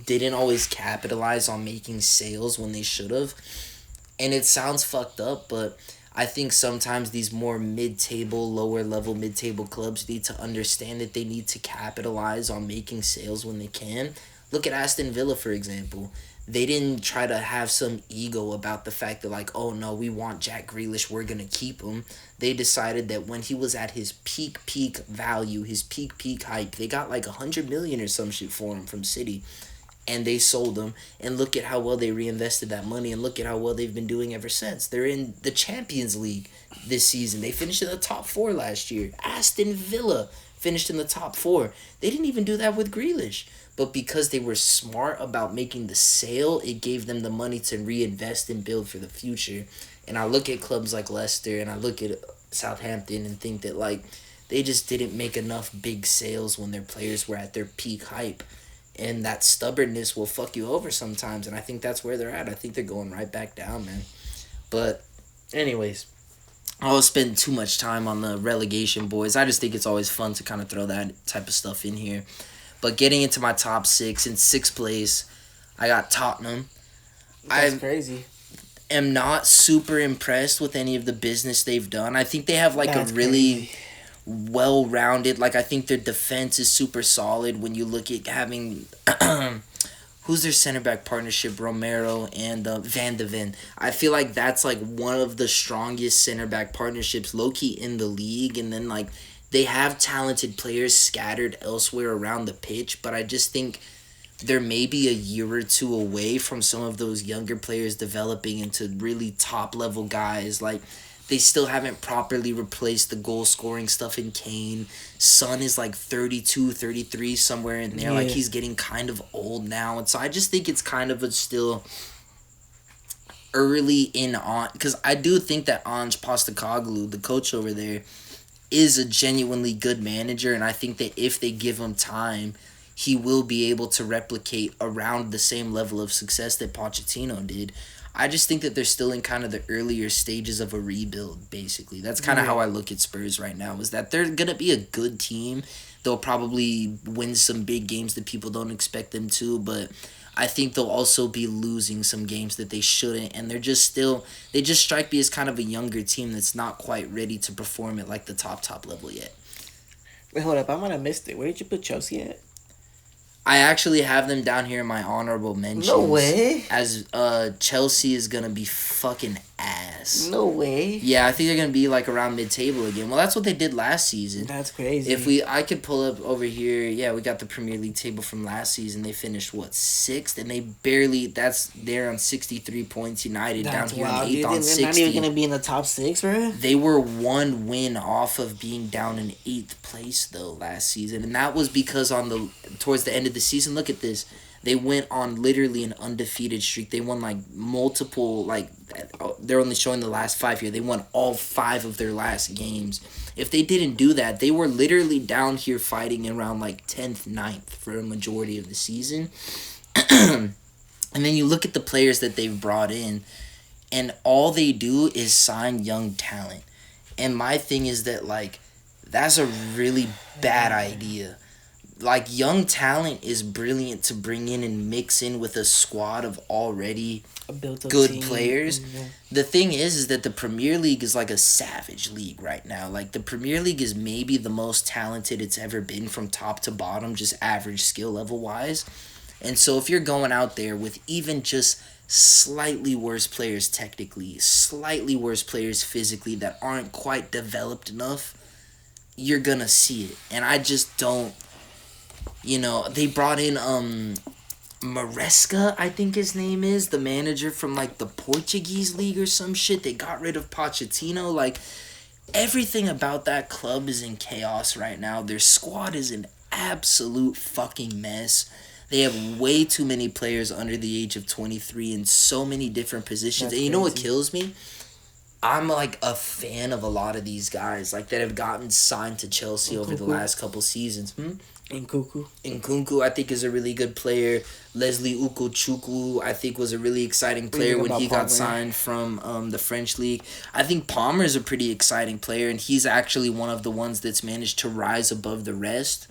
didn't always capitalize on making sales when they should have. And it sounds fucked up, but I think sometimes these more mid-table, lower-level mid-table clubs need to understand that they need to capitalize on making sales when they can. Look at Aston Villa, for example. They didn't try to have some ego about the fact that, like, oh, no, we want Jack Grealish, we're going to keep him. They decided that when he was at his peak value, his peak hype, they got like 100 million or some shit for him from City. And they sold them, and look at how well they reinvested that money, and look at how well they've been doing ever since. They're in the Champions League this season. They finished in the top 4 last year. Aston Villa finished in the top 4. They didn't even do that with Grealish. But because they were smart about making the sale, it gave them the money to reinvest and build for the future. And I look at clubs like Leicester, and I look at Southampton and think that, like, they just didn't make enough big sales when their players were at their peak hype. And that stubbornness will fuck you over sometimes. And I think that's where they're at. I think they're going right back down, man. But anyways, I will spend too much time on the relegation boys. I just think it's always fun to kind of throw that type of stuff in here. But getting into my top 6, in 6th place, I got Tottenham. That's crazy. Am not super impressed with any of the business they've done. I think they have like That's a really crazy. well-rounded, like I think their defense is super solid when you look at having who's their center back partnership, Romero and Van de Ven. I feel like that's like one of the strongest center back partnerships low-key in the league. And then like they have talented players scattered elsewhere around the pitch, but I just think they're maybe a year or two away from some of those younger players developing into really top-level guys. Like, they still haven't properly replaced the goal-scoring stuff in Kane. Son is like 32, 33, somewhere in there. Yeah. Like, he's getting kind of old now. And so I just think it's kind of a still early in on... Because I do think that Ange Postecoglou, the coach over there, is a genuinely good manager. And I think that if they give him time, he will be able to replicate around the same level of success that Pochettino did. I just think that they're still in kind of the earlier stages of a rebuild, basically. That's kind of how I look at Spurs right now, is that they're going to be a good team. They'll probably win some big games that people don't expect them to, but I think they'll also be losing some games that they shouldn't, and they just strike me as kind of a younger team that's not quite ready to perform at like the top level yet. Wait, hold up. I might have missed it. Where did you put Chelsea at? I actually have them down here in my honorable mentions. No way. As Chelsea is going to be fucking ass. No way. Yeah, I think they're going to be like around mid-table again. Well, that's what they did last season. That's crazy. I could pull up over here, yeah, we got the Premier League table from last season. They finished, 6th? And they barely, they're on 63 points. United That's down here wild. in 8th on 60. They're not even going to be in the top 6, bro. They were one win off of being down in 8th place, though, last season. And that was because towards the end of the season, look at this. They went on literally an undefeated streak. They won like multiple, like, they're only showing the last 5 here. They won all 5 of their last games. If they didn't do that, they were literally down here fighting around like 10th, 9th for a majority of the season. And then you look at the players that they've brought in, and all they do is sign young talent. And my thing is that, like, that's a really bad idea. Like, young talent is brilliant to bring in and mix in with a squad of already good team. players. Mm-hmm. The thing is that the Premier League is like a savage league right now. Like, the Premier League is maybe the most talented it's ever been from top to bottom, just average skill level wise. And so if you're going out there with even just slightly worse players technically, slightly worse players physically that aren't quite developed enough, you're gonna see it. And I just don't... they brought in Maresca, I think his name is, the manager from like the Portuguese league or some shit. They got rid of Pochettino. Like, everything about that club is in chaos right now. Their squad is an absolute fucking mess. They have way too many players under the age of 23 in so many different positions. That's and you know what crazy. kills me? I'm like a fan of a lot of these guys like that have gotten signed to Chelsea over the Nkunku. last couple seasons. And Cuckoo. Nkunku, I think, is a really good player. Leslie Ugochukwu, I think, was a really exciting player think when about he got Palmer? signed from the French league. I think Palmer is a pretty exciting player, and he's actually one of the ones that's managed to rise above the rest.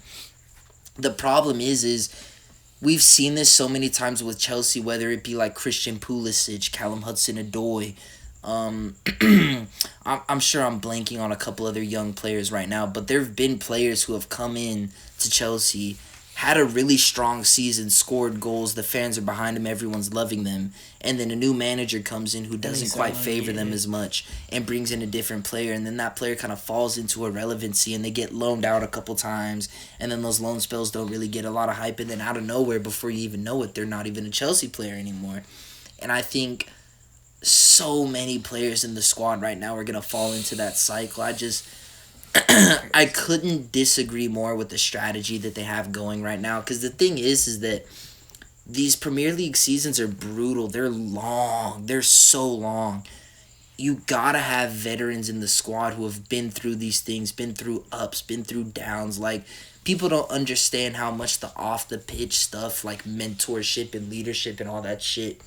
The problem is we've seen this so many times with Chelsea, whether it be like Christian Pulisic, Callum Hudson-Odoi. I'm sure I'm blanking on a couple other young players right now, but there have been players who have come in to Chelsea, had a really strong season, scored goals, the fans are behind them, everyone's loving them, and then a new manager comes in who doesn't quite favor them as much and brings in a different player, and then that player kind of falls into irrelevancy and they get loaned out a couple times, and then those loan spells don't really get a lot of hype, and then out of nowhere, before you even know it, they're not even a Chelsea player anymore. And I think so many players in the squad right now are going to fall into that cycle. I couldn't disagree more with the strategy that they have going right now, because the thing is that these Premier League seasons are brutal. They're long. They're so long. You gotta have veterans in the squad who have been through these things, been through ups, been through downs. Like, people don't understand how much the off the pitch stuff, like mentorship and leadership and all that shit,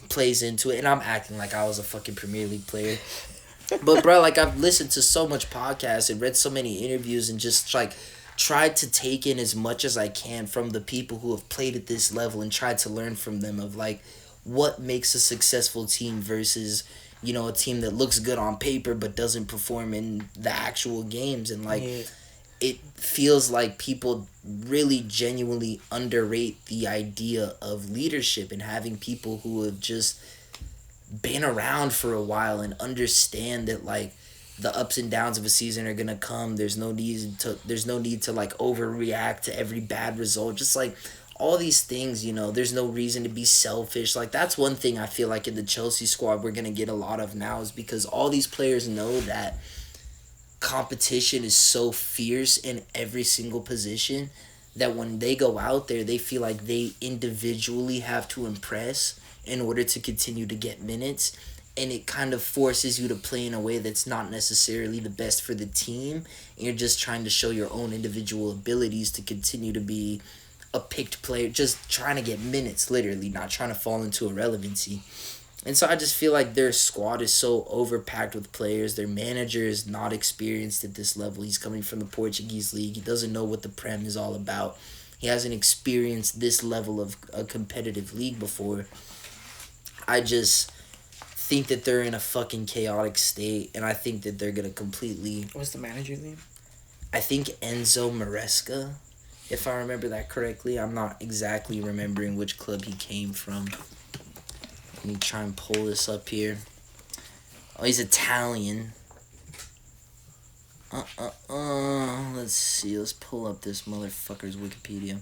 plays into it. And I'm acting like I was a fucking Premier League player. But bro, like, I've listened to so much podcasts and read so many interviews and just like tried to take in as much as I can from the people who have played at this level and tried to learn from them of like what makes a successful team versus, you know, a team that looks good on paper but doesn't perform in the actual games. And like, it feels like people really genuinely underrate the idea of leadership and having people who have just been around for a while and understand that like the ups and downs of a season are gonna come. There's no need to like overreact to every bad result. Just like all these things, you know, there's no reason to be selfish. Like, that's one thing I feel like in the Chelsea squad we're gonna get a lot of now, is because all these players know that competition is so fierce in every single position that when they go out there, they feel like they individually have to impress in order to continue to get minutes. And it kind of forces you to play in a way that's not necessarily the best for the team. And you're just trying to show your own individual abilities to continue to be a picked player, just trying to get minutes, literally, not trying to fall into irrelevancy. And so I just feel like their squad is so overpacked with players. Their manager is not experienced at this level. He's coming from the Portuguese league. He doesn't know what the Prem is all about. He hasn't experienced this level of a competitive league before. I just think that they're in a fucking chaotic state, and I think that they're going to completely... What's the manager's name? I think Enzo Maresca, if I remember that correctly. I'm not exactly remembering which club he came from. Let me try and pull this up here. Oh, he's Italian. Let's see. Let's pull up this motherfucker's Wikipedia.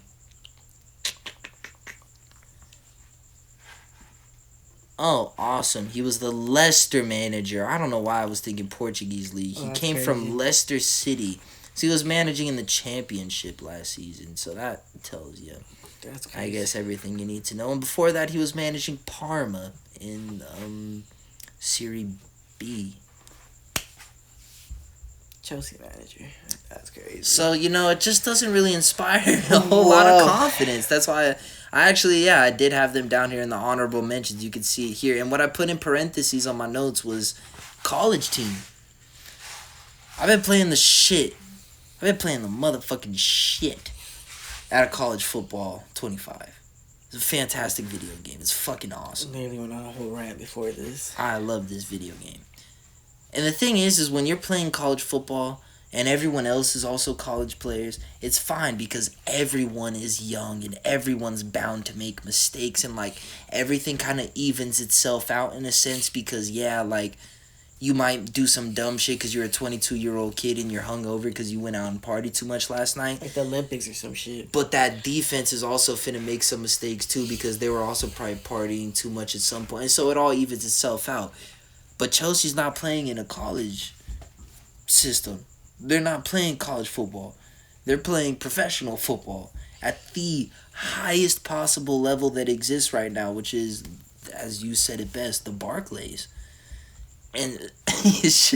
Oh, awesome. He was the Leicester manager. I don't know why I was thinking Portuguese league. He came from Leicester City. So he was managing in the Championship last season. So that tells you, That's crazy. I guess, everything you need to know. And before that, he was managing Parma in Serie B. Chelsea manager. That's crazy. So, you know, it just doesn't really inspire a whole lot of confidence. That's why I did have them down here in the honorable mentions. You can see it here. And what I put in parentheses on my notes was college team. I've been playing the motherfucking shit out of college football 25. It's a fantastic video game. It's fucking awesome. I nearly went on a whole rant before this. I love this video game. And the thing is when you're playing college football and everyone else is also college players, it's fine because everyone is young and everyone's bound to make mistakes, and like everything kind of evens itself out in a sense because You might do some dumb shit because you're a 22-year-old kid and you're hungover because you went out and partied too much last night. Like the Olympics or some shit. But that defense is also finna make some mistakes too because they were also probably partying too much at some point. And so it all evens itself out. But Chelsea's not playing in a college system. They're not playing college football. They're playing professional football at the highest possible level that exists right now, which is, as you said it best, the Barclays. And it's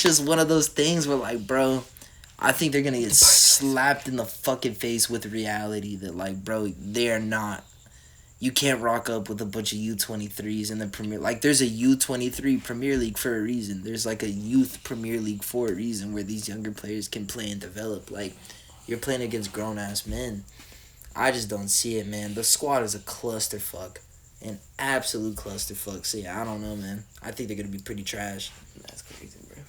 just one of those things where, like, bro, I think they're going to get slapped in the fucking face with reality that, like, bro, they're not. You can't rock up with a bunch of U23s in the Premier. Like, there's a U23 Premier League for a reason. There's, like, a youth Premier League for a reason where these younger players can play and develop. Like, you're playing against grown-ass men. I just don't see it, man. The squad is a clusterfuck. An absolute clusterfuck. So, yeah, I don't know, man. I think they're going to be pretty trash. That's crazy, bro.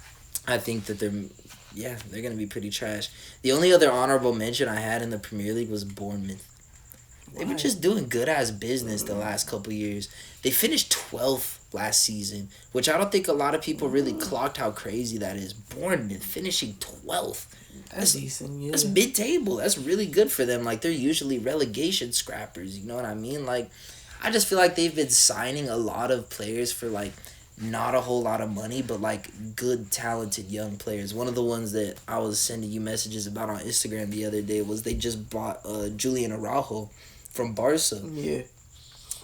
I think that they're going to be pretty trash. The only other honorable mention I had in the Premier League was Bournemouth. They were just doing good-ass business the last couple years. They finished 12th last season, which I don't think a lot of people really clocked how crazy that is. Bournemouth finishing 12th. That's decent, yeah. That's mid-table. That's really good for them. Like, they're usually relegation scrappers, you know what I mean? Like, I just feel like they've been signing a lot of players for, like, not a whole lot of money, but, like, good, talented young players. One of the ones that I was sending you messages about on Instagram the other day was they just bought Julian Araujo from Barca. Yeah.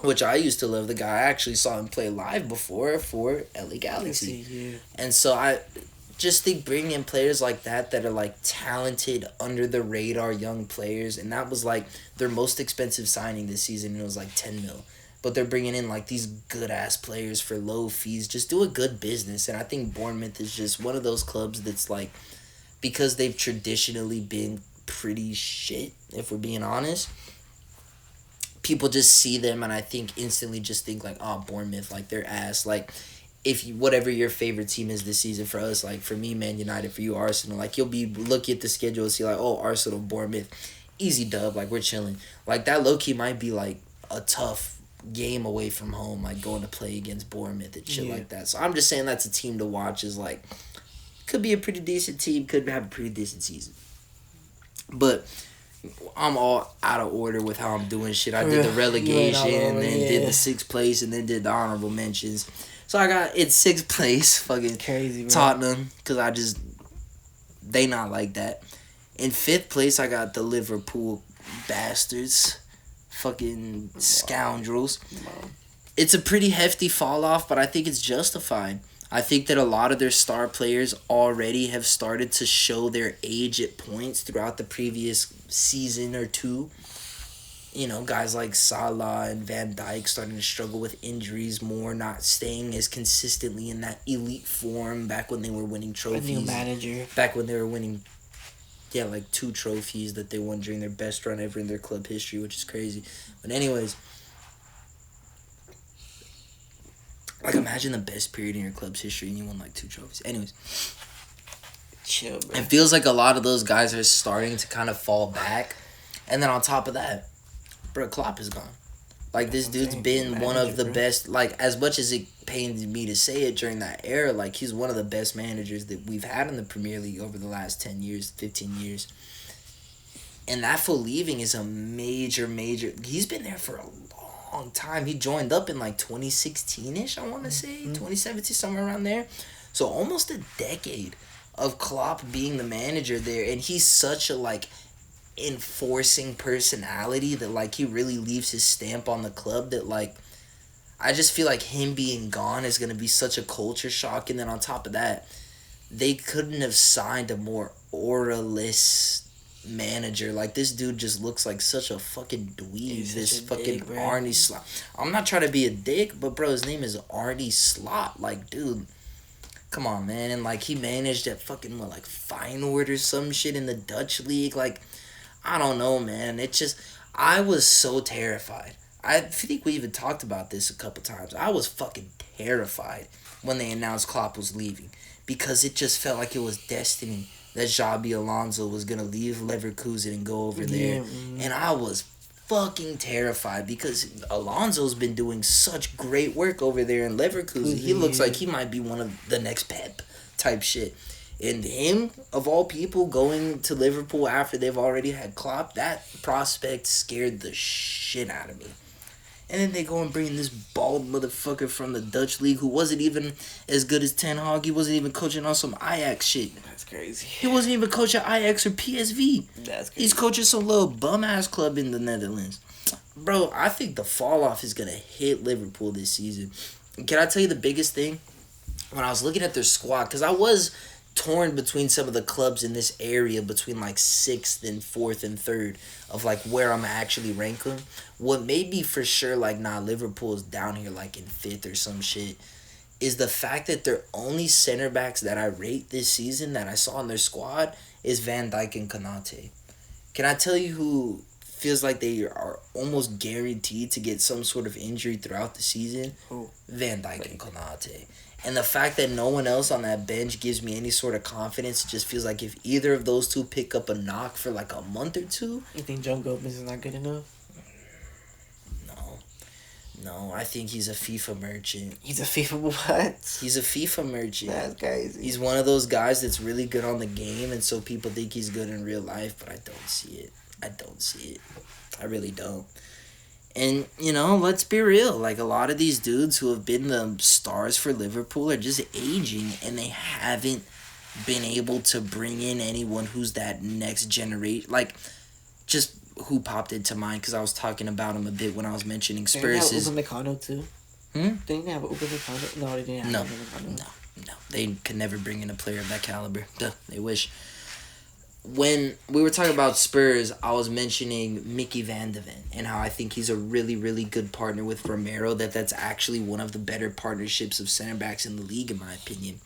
Which I used to love. The guy, I actually saw him play live before for LA Galaxy. Yeah. And so I just think bringing in players like that are, like, talented, under-the-radar young players, and that was, like, their most expensive signing this season, and it was, like, 10 mil. But they're bringing in, like, these good-ass players for low fees. Just do a good business, and I think Bournemouth is just one of those clubs that's, like, because they've traditionally been pretty shit, if we're being honest, people just see them, and I think instantly just think, like, oh, Bournemouth, like, they're ass, like, if you, whatever your favorite team is this season for us, like for me, Man United, for you, Arsenal, like you'll be looking at the schedule and see like, oh, Arsenal, Bournemouth, easy dub, like we're chilling. Like that low key might be like a tough game away from home, like going to play against Bournemouth and shit like that. So I'm just saying that's a team to watch. Is like could be a pretty decent team, could have a pretty decent season. But I'm all out of order with how I'm doing shit. I did the relegation, and then did the 6th place, and then did the honorable mentions. So I got in 6th place, fucking crazy, bro. Tottenham, because they not like that. In 5th place, I got the Liverpool bastards, fucking scoundrels. It's a pretty hefty fall off, but I think it's justified. I think that a lot of their star players already have started to show their age at points throughout the previous season or two. You know, guys like Salah and Van Dijk starting to struggle with injuries more, not staying as consistently in that elite form back when they were winning trophies. A new manager. Back when they were winning, like 2 trophies that they won during their best run ever in their club history, which is crazy. But anyways, like imagine the best period in your club's history and you won like 2 trophies. Anyways. Chill, bro. It feels like a lot of those guys are starting to kind of fall back. And then on top of that, bro, Klopp is gone. Like, this dude's been one of the best, like, as much as it pains me to say it during that era, like, he's one of the best managers that we've had in the Premier League over the last 10 years, 15 years. And that full leaving is a major, he's been there for a long time. He joined up in, like, 2016-ish, I want to say, 2017, somewhere around there. So, almost a decade of Klopp being the manager there, and he's such a, like, enforcing personality that like he really leaves his stamp on the club that like I just feel like him being gone is going to be such a culture shock. And then on top of that, they couldn't have signed a more aura-less manager. Like this dude just looks like such a fucking dweeb. This fucking Arnie Slot. I'm not trying to be a dick, but bro, his name is Arnie Slot. Like dude, come on man. And like he managed at fucking what, like Feyenoord or some shit in the Dutch league. Like I don't know, man. It just, I was so terrified. I think we even talked about this a couple times. I was fucking terrified when they announced Klopp was leaving because it just felt like it was destiny that Xabi Alonso was going to leave Leverkusen and go over there. And I was fucking terrified because Alonso's been doing such great work over there in Leverkusen. He looks like he might be one of the next Pep type shit. And him, of all people, going to Liverpool after they've already had Klopp, that prospect scared the shit out of me. And then they go and bring in this bald motherfucker from the Dutch league who wasn't even as good as Ten Hag. He wasn't even coaching on some Ajax shit. That's crazy. He wasn't even coaching Ajax or PSV. That's crazy. He's coaching some little bum-ass club in the Netherlands. Bro, I think the fall-off is going to hit Liverpool this season. Can I tell you the biggest thing? When I was looking at their squad, because I was torn between some of the clubs in this area between like 6th and 4th and 3rd of like where I'm actually rank them. What made me for sure like Liverpool is down here like in 5th or some shit is the fact that their only center backs that I rate this season that I saw in their squad is Van Dijk and Konate. Can I tell you who feels like they are almost guaranteed to get some sort of injury throughout the season? Who? Van Dijk and Konate. And the fact that no one else on that bench gives me any sort of confidence, it just feels like if either of those two pick up a knock for like a month or two. You think John Gomez is not good enough? No, I think he's a FIFA merchant. He's a FIFA what? He's a FIFA merchant. That's crazy. He's one of those guys that's really good on the game, and so people think he's good in real life, but I don't see it. I really don't. And, let's be real. Like, a lot of these dudes who have been the stars for Liverpool are just aging, and they haven't been able to bring in anyone who's that next generation. Like, just who popped into mind, because I was talking about him a bit when I was mentioning Spurs. Didn't they have Upamecano, too? Didn't they have Upamecano? No, they didn't have Upamecano. No. They could never bring in a player of that caliber. Duh, they wish. When we were talking about Spurs, I was mentioning Mickey Van de Ven and how I think he's a really, really good partner with Romero, that's actually one of the better partnerships of center backs in the league, in my opinion.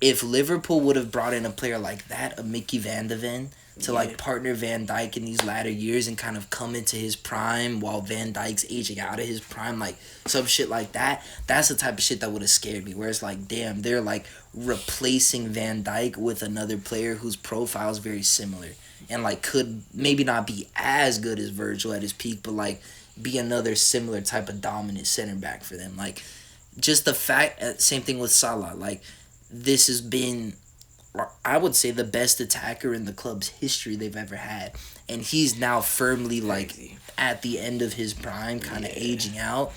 If Liverpool would have brought in a player like that, a Mickey Van de Ven, to partner Van Dijk in these latter years and kind of come into his prime while Van Dijk's aging out of his prime, like some shit like that, that's the type of shit that would have scared me. Where it's like, damn, they're like replacing Van Dijk with another player whose profile is very similar and like could maybe not be as good as Virgil at his peak, but like be another similar type of dominant center back for them. Like just the fact, same thing with Salah, like this has been, I would say, the best attacker in the club's history they've ever had. And he's now firmly, like, at the end of his prime, kind of aging out.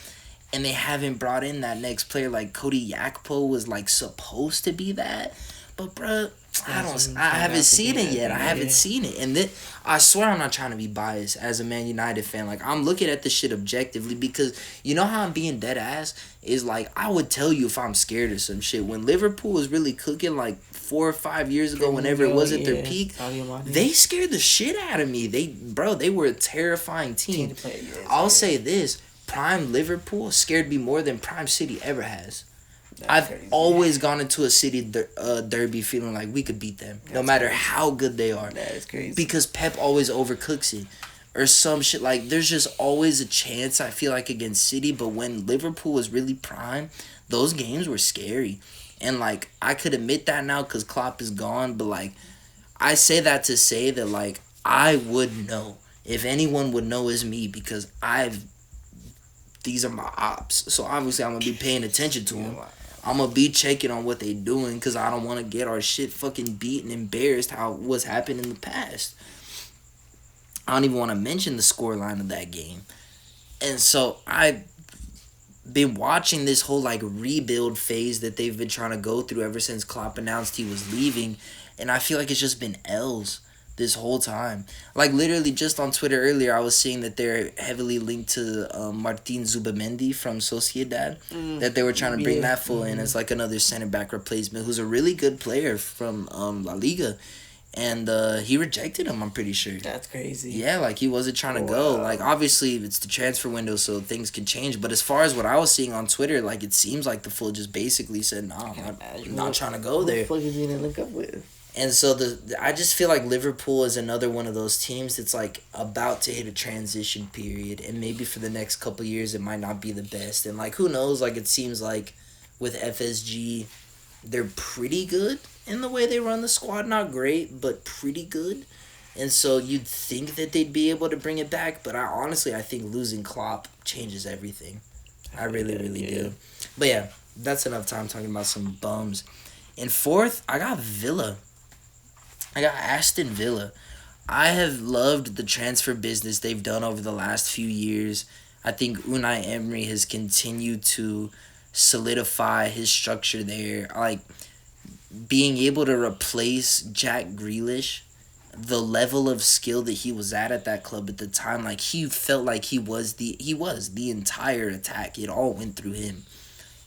And they haven't brought in that next player. Like, Cody Gakpo was, like, supposed to be that. But, bruh, I haven't seen it yet. I haven't seen it. And I swear I'm not trying to be biased as a Man United fan. Like, I'm looking at this shit objectively because you know how I'm being dead ass? Is like, I would tell you if I'm scared of some shit. When Liverpool was really cooking, like, 4 or 5 years ago, whenever it was at their peak, they scared the shit out of me. They were a terrifying team. I'll say this. Prime Liverpool scared me more than Prime City ever has. I've always gone into a City derby feeling like we could beat them, no matter how good they are. That is crazy. Because Pep always overcooks it. Or some shit. Like, there's just always a chance, I feel like, against City. But when Liverpool was really prime, those games were scary. And, like, I could admit that now because Klopp is gone. But, like, I say that to say that, like, I would know. If anyone would know, is me. Because these are my ops. So, obviously, I'm going to be paying attention to them. I'm going to be checking on what they doing because I don't want to get our shit fucking beat and embarrassed how what's happened in the past. I don't even want to mention the scoreline of that game. And so I've been watching this whole like rebuild phase that they've been trying to go through ever since Klopp announced he was leaving. And I feel like it's just been L's this whole time. Like literally just on Twitter earlier, I was seeing that they're heavily linked to Martin Zubamendi from Sociedad. That they were trying to bring that fool in as like another center back replacement who's a really good player from La Liga. And he rejected him, I'm pretty sure. That's crazy. Yeah, like he wasn't trying to go. Like obviously it's the transfer window, so things can change. But as far as what I was seeing on Twitter, like it seems like the fool just basically said, "Nah, I'm not trying to go there." What the fuck is he gonna link up with? And so I just feel like Liverpool is another one of those teams that's like about to hit a transition period, and maybe for the next couple of years it might not be the best. And like who knows? Like it seems like with FSG, they're pretty good in the way they run the squad. Not great, but pretty good. And so you'd think that they'd be able to bring it back, but I think losing Klopp changes everything. I really, really do. But yeah, that's enough time talking about some bums. In fourth, I got Villa. I got Aston Villa. I have loved the transfer business they've done over the last few years. I think Unai Emery has continued to solidify his structure there. Like being able to replace Jack Grealish, the level of skill that he was at that club at the time, like he felt like he was the entire attack. It all went through him.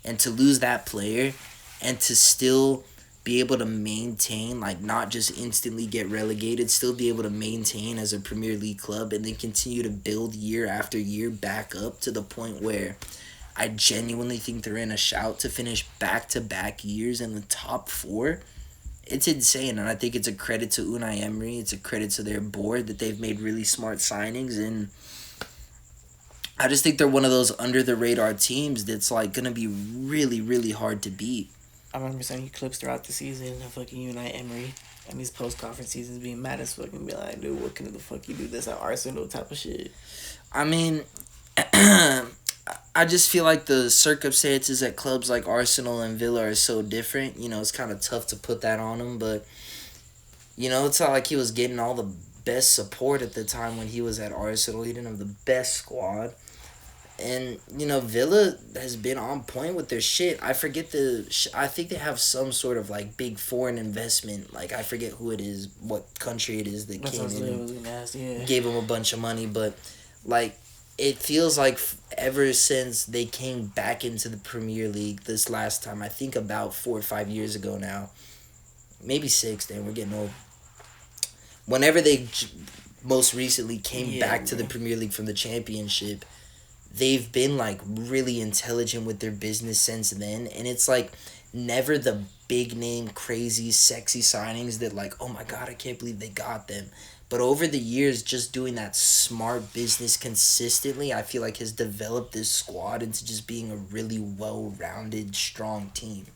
And to lose that player and to still be able to maintain, like not just instantly get relegated, still be able to maintain as a Premier League club and then continue to build year after year back up to the point where I genuinely think they're in a shout to finish back-to-back years in the top four. It's insane, and I think it's a credit to Unai Emery. It's a credit to their board that they've made really smart signings, and I just think they're one of those under-the-radar teams that's like going to be really, really hard to beat. I remember seeing clips throughout the season of fucking Unai Emery and these post-conference seasons being mad as fuck and be like, dude, what can the fuck you do this at Arsenal type of shit? I mean, I just feel like the circumstances at clubs like Arsenal and Villa are so different. You know, it's kind of tough to put that on him, but, you know, it's not like he was getting all the best support at the time when he was at Arsenal. He didn't have the best squad. And, you know, Villa has been on point with their shit. I forget I think they have some sort of, like, big foreign investment. Like, I forget who it is, what country it is that came in and gave them a bunch of money. But, like, it feels like ever since they came back into the Premier League this last time, I think about 4 or 5 years ago now, maybe 6, then we're getting old. Whenever they most recently came back to the Premier League from the Championship, they've been like really intelligent with their business since then, and it's like never the big name crazy sexy signings that like, oh my god, I can't believe they got them. But over the years, just doing that smart business consistently, I feel like has developed this squad into just being a really well-rounded, strong team.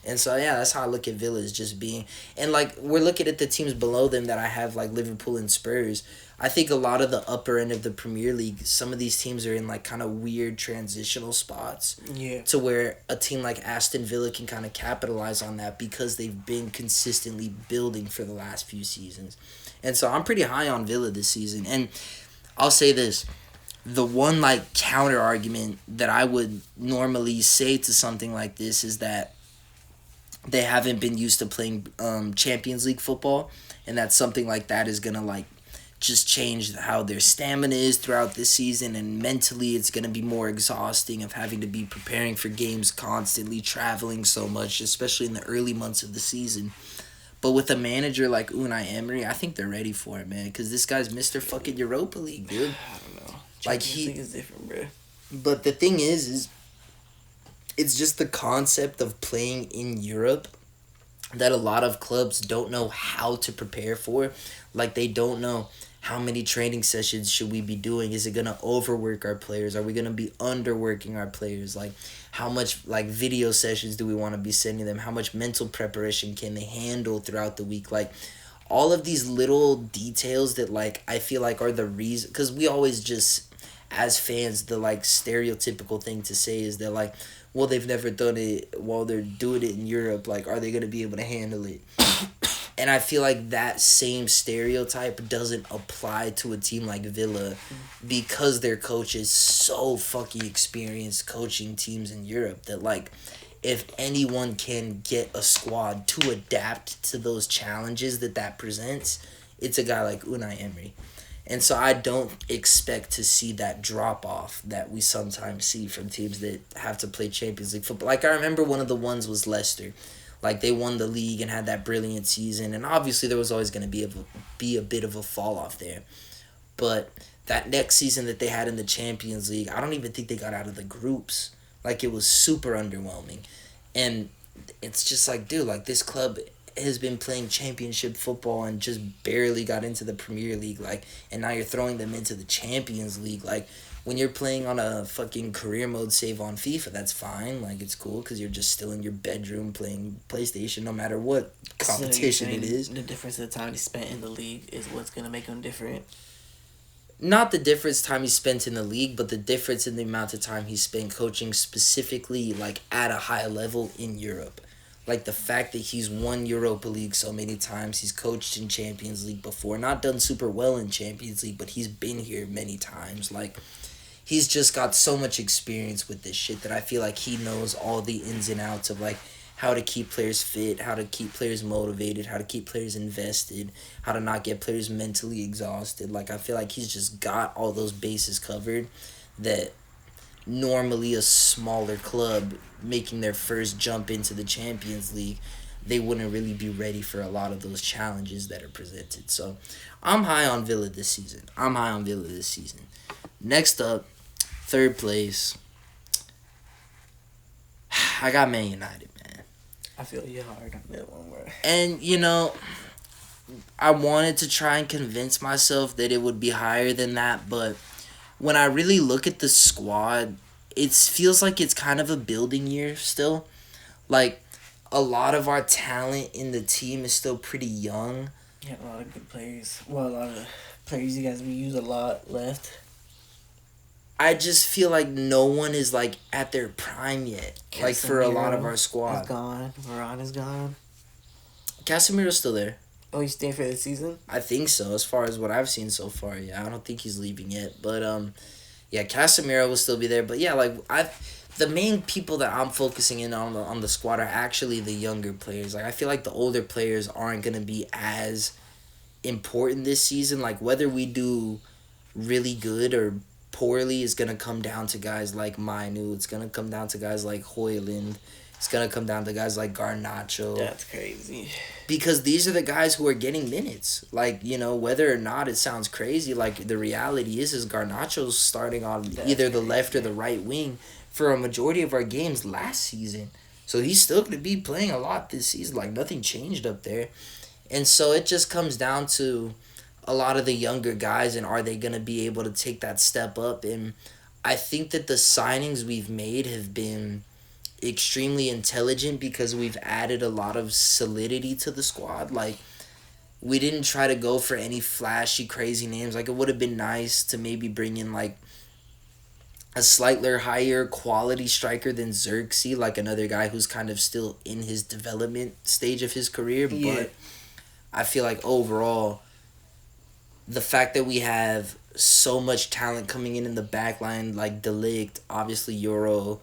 And so, yeah, that's how I look at Villa, as just being... And, like, we're looking at the teams below them that I have, like, Liverpool and Spurs. I think a lot of the upper end of the Premier League, some of these teams are in, like, kind of weird transitional spots. Yeah. To where a team like Aston Villa can kind of capitalize on that because they've been consistently building for the last few seasons. And so I'm pretty high on Villa this season. And I'll say this. The one, like, counter argument that I would normally say to something like this is that they haven't been used to playing Champions League football, and that something like that is gonna like just change how their stamina is throughout this season, and mentally it's gonna be more exhausting of having to be preparing for games constantly, traveling so much, especially in the early months of the season. But with a manager like Unai Emery, I think they're ready for it, man, because this guy's Mr. fucking Europa League, dude. I don't know. Like Champions League is different, bro. But the thing is it's just the concept of playing in Europe that a lot of clubs don't know how to prepare for. Like, they don't know how many training sessions should we be doing. Is it going to overwork our players? Are we going to be underworking our players? Like, how much, like, video sessions do we want to be sending them? How much mental preparation can they handle throughout the week? Like, all of these little details that, like, I feel like are the reason... Because we always just, as fans, the, like, stereotypical thing to say is that, like, well, they've never done it while they're doing it in Europe. Like, are they going to be able to handle it? And I feel like that same stereotype doesn't apply to a team like Villa because their coach is so fucking experienced coaching teams in Europe that, like, if anyone can get a squad to adapt to those challenges that presents, it's a guy like Unai Emery. And so I don't expect to see that drop-off that we sometimes see from teams that have to play Champions League football. Like, I remember one of the ones was Leicester. Like, they won the league and had that brilliant season. And obviously there was always going to be a bit of a fall-off there. But that next season that they had in the Champions League, I don't even think they got out of the groups. Like, it was super underwhelming. And it's just like, dude, like, this club has been playing championship football and just barely got into the Premier League, like, and now you're throwing them into the Champions League, like, when you're playing on a fucking career mode save on FIFA, that's fine, like, it's cool, because you're just still in your bedroom playing PlayStation no matter what competition it is. The difference of the time he spent in the league is what's going to make him different. Not the difference time he spent in the league, but the difference in the amount of time he spent coaching specifically, like, at a high level in Europe. Like, the fact that he's won Europa League so many times, he's coached in Champions League before, not done super well in Champions League, but he's been here many times. Like, he's just got so much experience with this shit that I feel like he knows all the ins and outs of, like, how to keep players fit, how to keep players motivated, how to keep players invested, how to not get players mentally exhausted. Like, I feel like he's just got all those bases covered that normally a smaller club making their first jump into the Champions League, they wouldn't really be ready for a lot of those challenges that are presented. So, I'm high on Villa this season. Next up, third place, I got Man United, man. I feel you hard on that one, bro. And, I wanted to try and convince myself that it would be higher than that, but when I really look at the squad, it feels like it's kind of a building year still. Like, a lot of our talent in the team is still pretty young. Yeah, a lot of good players. Well, a lot of players you guys we use a lot left. I just feel like no one is, like, at their prime yet. Like, for a lot of our squad. Is gone. Varane is gone. Casemiro's still there. Oh, he's staying for the season? I think so, as far as what I've seen so far. Yeah, I don't think he's leaving yet. But, yeah, Casemiro will still be there. But, yeah, like, the main people that I'm focusing in on the squad are actually the younger players. Like, I feel like the older players aren't going to be as important this season. Like, whether we do really good or poorly is going to come down to guys like Mainu. It's going to come down to guys like Højlund. It's going to come down to guys like Garnacho. That's crazy. Because these are the guys who are getting minutes. Like, whether or not it sounds crazy, like, the reality is Garnacho's starting on either the left or the right wing for a majority of our games last season. So he's still going to be playing a lot this season. Like, nothing changed up there. And so it just comes down to a lot of the younger guys, and are they going to be able to take that step up? And I think that the signings we've made have been extremely intelligent because we've added a lot of solidity to the squad. Like, we didn't try to go for any flashy, crazy names. Like, it would have been nice to maybe bring in, like, a slightly higher quality striker than Xerxes, like another guy who's kind of still in his development stage of his career. Yeah. But I feel like overall, the fact that we have so much talent coming in the back line, like De Ligt, obviously Euro,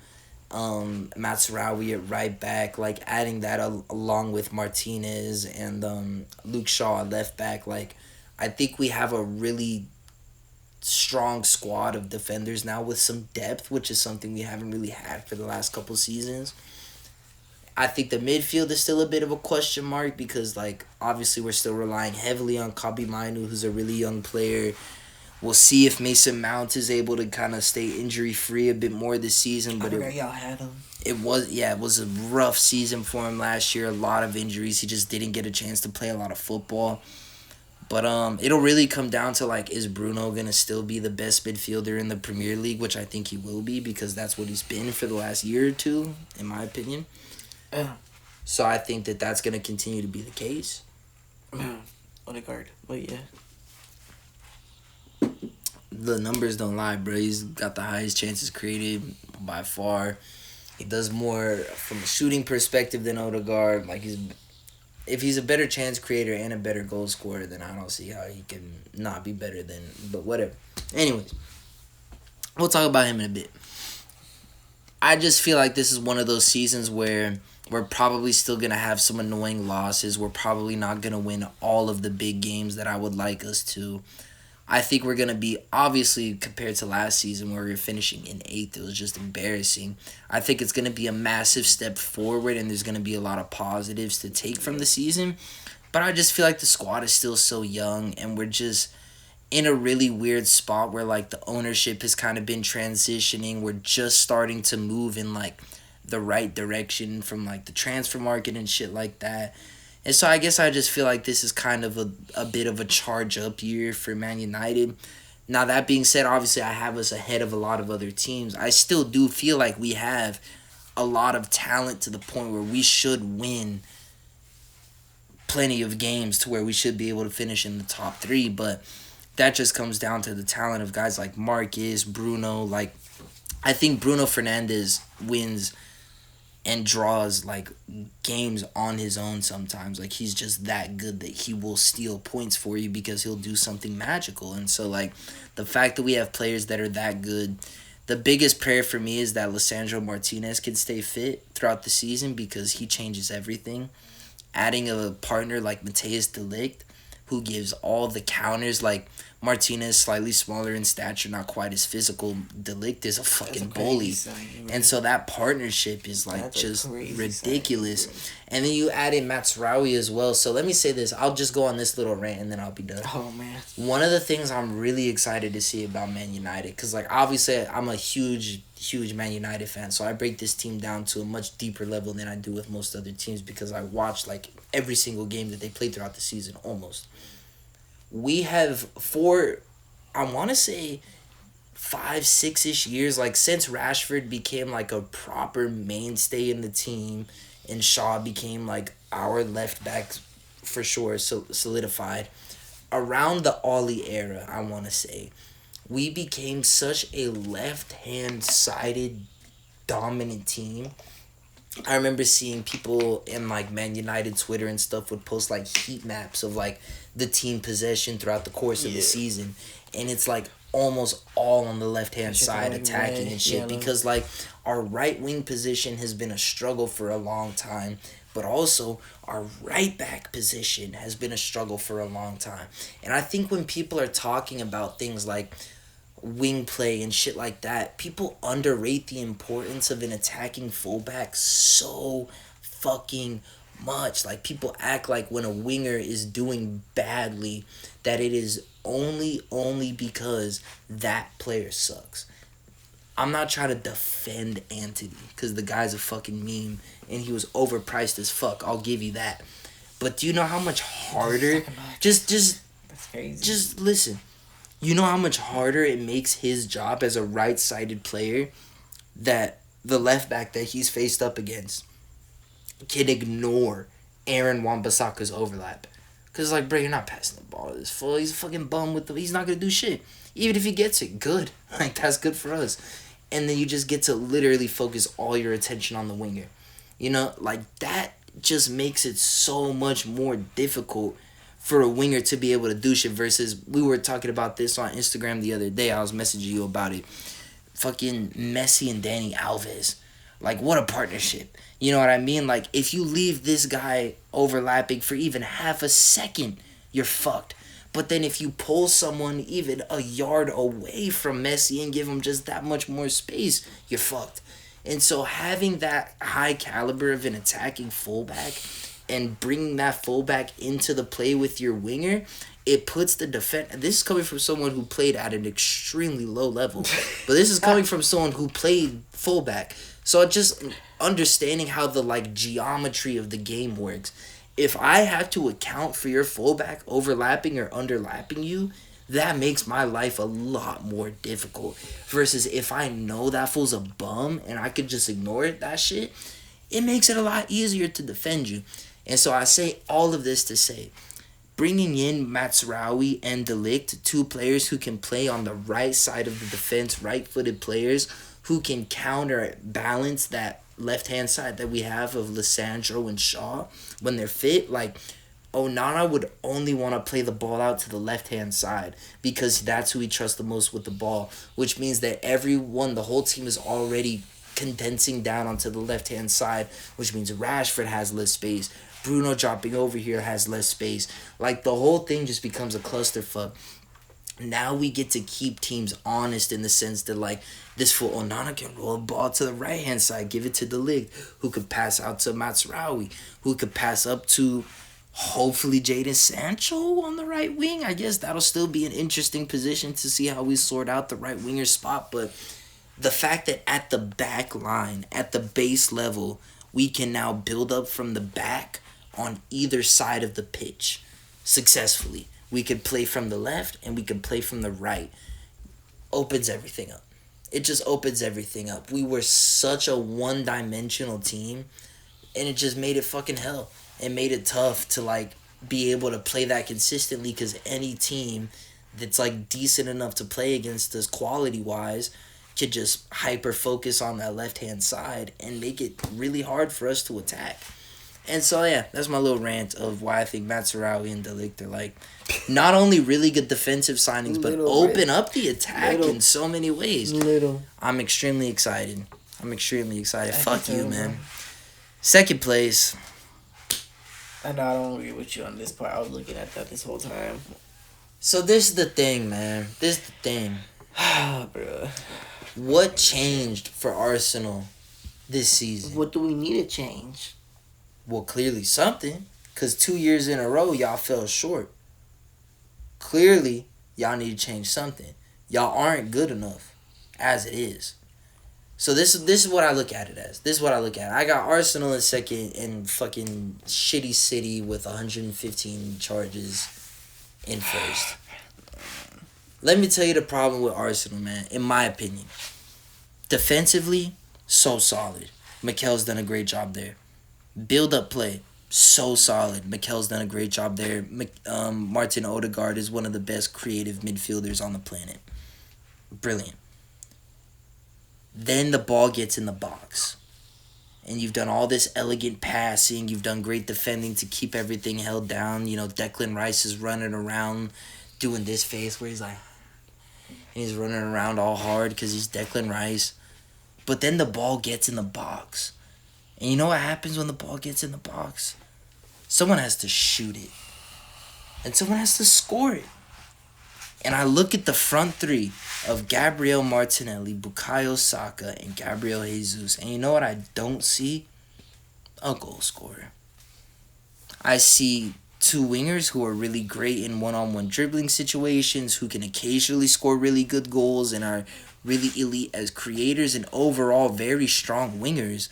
Matsurawi at right back, like adding that along with Martinez and Luke Shaw at left back, like I think we have a really strong squad of defenders now with some depth, which is something we haven't really had for the last couple seasons. I think the midfield is still a bit of a question mark because, like, obviously we're still relying heavily on Kobbie Mainoo, who's a really young player. We'll see if Mason Mount is able to kind of stay injury-free a bit more this season. But y'all had him. It was a rough season for him last year. A lot of injuries. He just didn't get a chance to play a lot of football. But it'll really come down to, like, is Bruno going to still be the best midfielder in the Premier League, which I think he will be because that's what he's been for the last year or two, in my opinion. So I think that that's going to continue to be the case. Odegaard, but yeah. The numbers don't lie, bro. He's got the highest chances created by far. He does more from a shooting perspective than Odegaard. Like, if he's a better chance creator and a better goal scorer, then I don't see how he can not be better than. But whatever. Anyways, we'll talk about him in a bit. I just feel like this is one of those seasons where we're probably still going to have some annoying losses. We're probably not going to win all of the big games that I would like us to. I think we're going to be, obviously, compared to last season where we were finishing in 8th, it was just embarrassing. I think it's going to be a massive step forward, and there's going to be a lot of positives to take from the season. But I just feel like the squad is still so young, and we're just in a really weird spot where, like, the ownership has kind of been transitioning. We're just starting to move in, like, the right direction from, like, the transfer market and shit like that. And so I guess I just feel like this is kind of a bit of a charge up year for Man United. Now, that being said, obviously I have us ahead of a lot of other teams. I still do feel like we have a lot of talent to the point where we should win plenty of games to where we should be able to finish in the top 3. But that just comes down to the talent of guys like Marcus, Bruno. Like, I think Bruno Fernandes wins and draws like games on his own sometimes. Like, he's just that good that he will steal points for you because he'll do something magical. And so, like, the fact that we have players that are that good, the biggest prayer for me is that Lisandro Martinez can stay fit throughout the season because he changes everything. Adding a partner like Mateus de Ligt, who gives all the counters, like Martinez, slightly smaller in stature, not quite as physical. De Ligt is a fucking bully. And so that partnership is like just ridiculous. And then you add in Matsurawi as well. So let me say this. I'll just go on this little rant and then I'll be done. Oh, man. One of the things I'm really excited to see about Man United, because like obviously I'm a huge Man United fan, so I break this team down to a much deeper level than I do with most other teams because I watch like every single game that they play throughout the season almost. We have I want to say 5-6-ish years, like since Rashford became like a proper mainstay in the team and Shaw became like our left back for sure, so solidified. Around the Ollie era, I want to say, we became such a left-hand sided dominant team. I remember seeing people in like Man United Twitter and stuff would post like heat maps of like the team possession throughout the course of the season, and it's like almost all on the left-hand side attacking and shit because like our right wing position has been a struggle for a long time, but also our right back position has been a struggle for a long time. And I think when people are talking about things like wing play and shit like that, people underrate the importance of an attacking fullback so fucking much. Like, people act like when a winger is doing badly that it is only because that player sucks. I'm not trying to defend Antony because the guy's a fucking meme and he was overpriced as fuck. I'll give you that. But do you know how much harder? Just That's crazy. Just listen. You know how much harder it makes his job as a right-sided player that the left back that he's faced up against can ignore Aaron Wan-Bissaka's overlap. Because, like, bro, you're not passing the ball to this fool. He's a fucking bum with he's not going to do shit. Even if he gets it, good. Like, that's good for us. And then you just get to literally focus all your attention on the winger. You know, like, that just makes it so much more difficult for a winger to be able to do shit versus, we were talking about this on Instagram the other day. I was messaging you about it. Fucking Messi and Dani Alves. Like, what a partnership. You know what I mean? Like, if you leave this guy overlapping for even half a second, you're fucked. But then if you pull someone even a yard away from Messi and give him just that much more space, you're fucked. And so having that high caliber of an attacking fullback and bringing that fullback into the play with your winger, it puts the defense. This is coming from someone who played at an extremely low level, but this is coming from someone who played fullback. So just understanding how the like geometry of the game works. If I have to account for your fullback overlapping or underlapping you, that makes my life a lot more difficult. Versus if I know that fool's a bum and I could just ignore it, that shit, it makes it a lot easier to defend you. And so I say all of this to say, bringing in Matsurawi and De Ligt, two players who can play on the right side of the defense, right-footed players who can counterbalance that left-hand side that we have of Lisandro and Shaw when they're fit. Like, Onana would only want to play the ball out to the left-hand side because that's who he trusts the most with the ball, which means that the whole team is already condensing down onto the left-hand side, which means Rashford has less space. Bruno dropping over here has less space. Like, the whole thing just becomes a clusterfuck. Now we get to keep teams honest in the sense that, like, this fool Onana can roll a ball to the right-hand side, give it to De Ligt, who could pass out to Matsurawi, who could pass up to, hopefully, Jadon Sancho on the right wing. I guess that'll still be an interesting position to see how we sort out the right winger spot, but the fact that at the back line, at the base level, we can now build up from the back on either side of the pitch successfully. We could play from the left and we could play from the right. Opens everything up. It just opens everything up. We were such a one-dimensional team, and it just made it fucking hell. It made it tough to, like, be able to play that consistently, because any team that's, like, decent enough to play against us quality-wise could just hyper-focus on that left-hand side and make it really hard for us to attack. And so, yeah, that's my little rant of why I think Matsurawi and De Ligt are, like, not only really good defensive signings, but open up the attack in so many ways. I'm extremely excited. Fuck you, man. Second place. I know I don't agree with you on this part. I was looking at that this whole time. So this is the thing, man. Bro. What changed for Arsenal this season? What do we need to change? Well, clearly something. Because 2 years in a row, y'all fell short. Clearly, y'all need to change something. Y'all aren't good enough as it is. So this is what I look at it as. I got Arsenal in second and fucking shitty City with 115 charges in first. Let me tell you the problem with Arsenal, man, in my opinion. Defensively, so solid. Mikel's done a great job there. Build-up play, so solid. Mikel's done a great job there. Martin Odegaard is one of the best creative midfielders on the planet. Brilliant. Then the ball gets in the box. And you've done all this elegant passing. You've done great defending to keep everything held down. You know, Declan Rice is running around doing this face where he's like... And he's running around all hard because he's Declan Rice. But then the ball gets in the box. And you know what happens when the ball gets in the box? Someone has to shoot it. And someone has to score it. And I look at the front three of Gabriel Martinelli, Bukayo Saka, and Gabriel Jesus. And you know what I don't see? A goal scorer. I see two wingers who are really great in one-on-one dribbling situations, who can occasionally score really good goals and are really elite as creators and overall very strong wingers.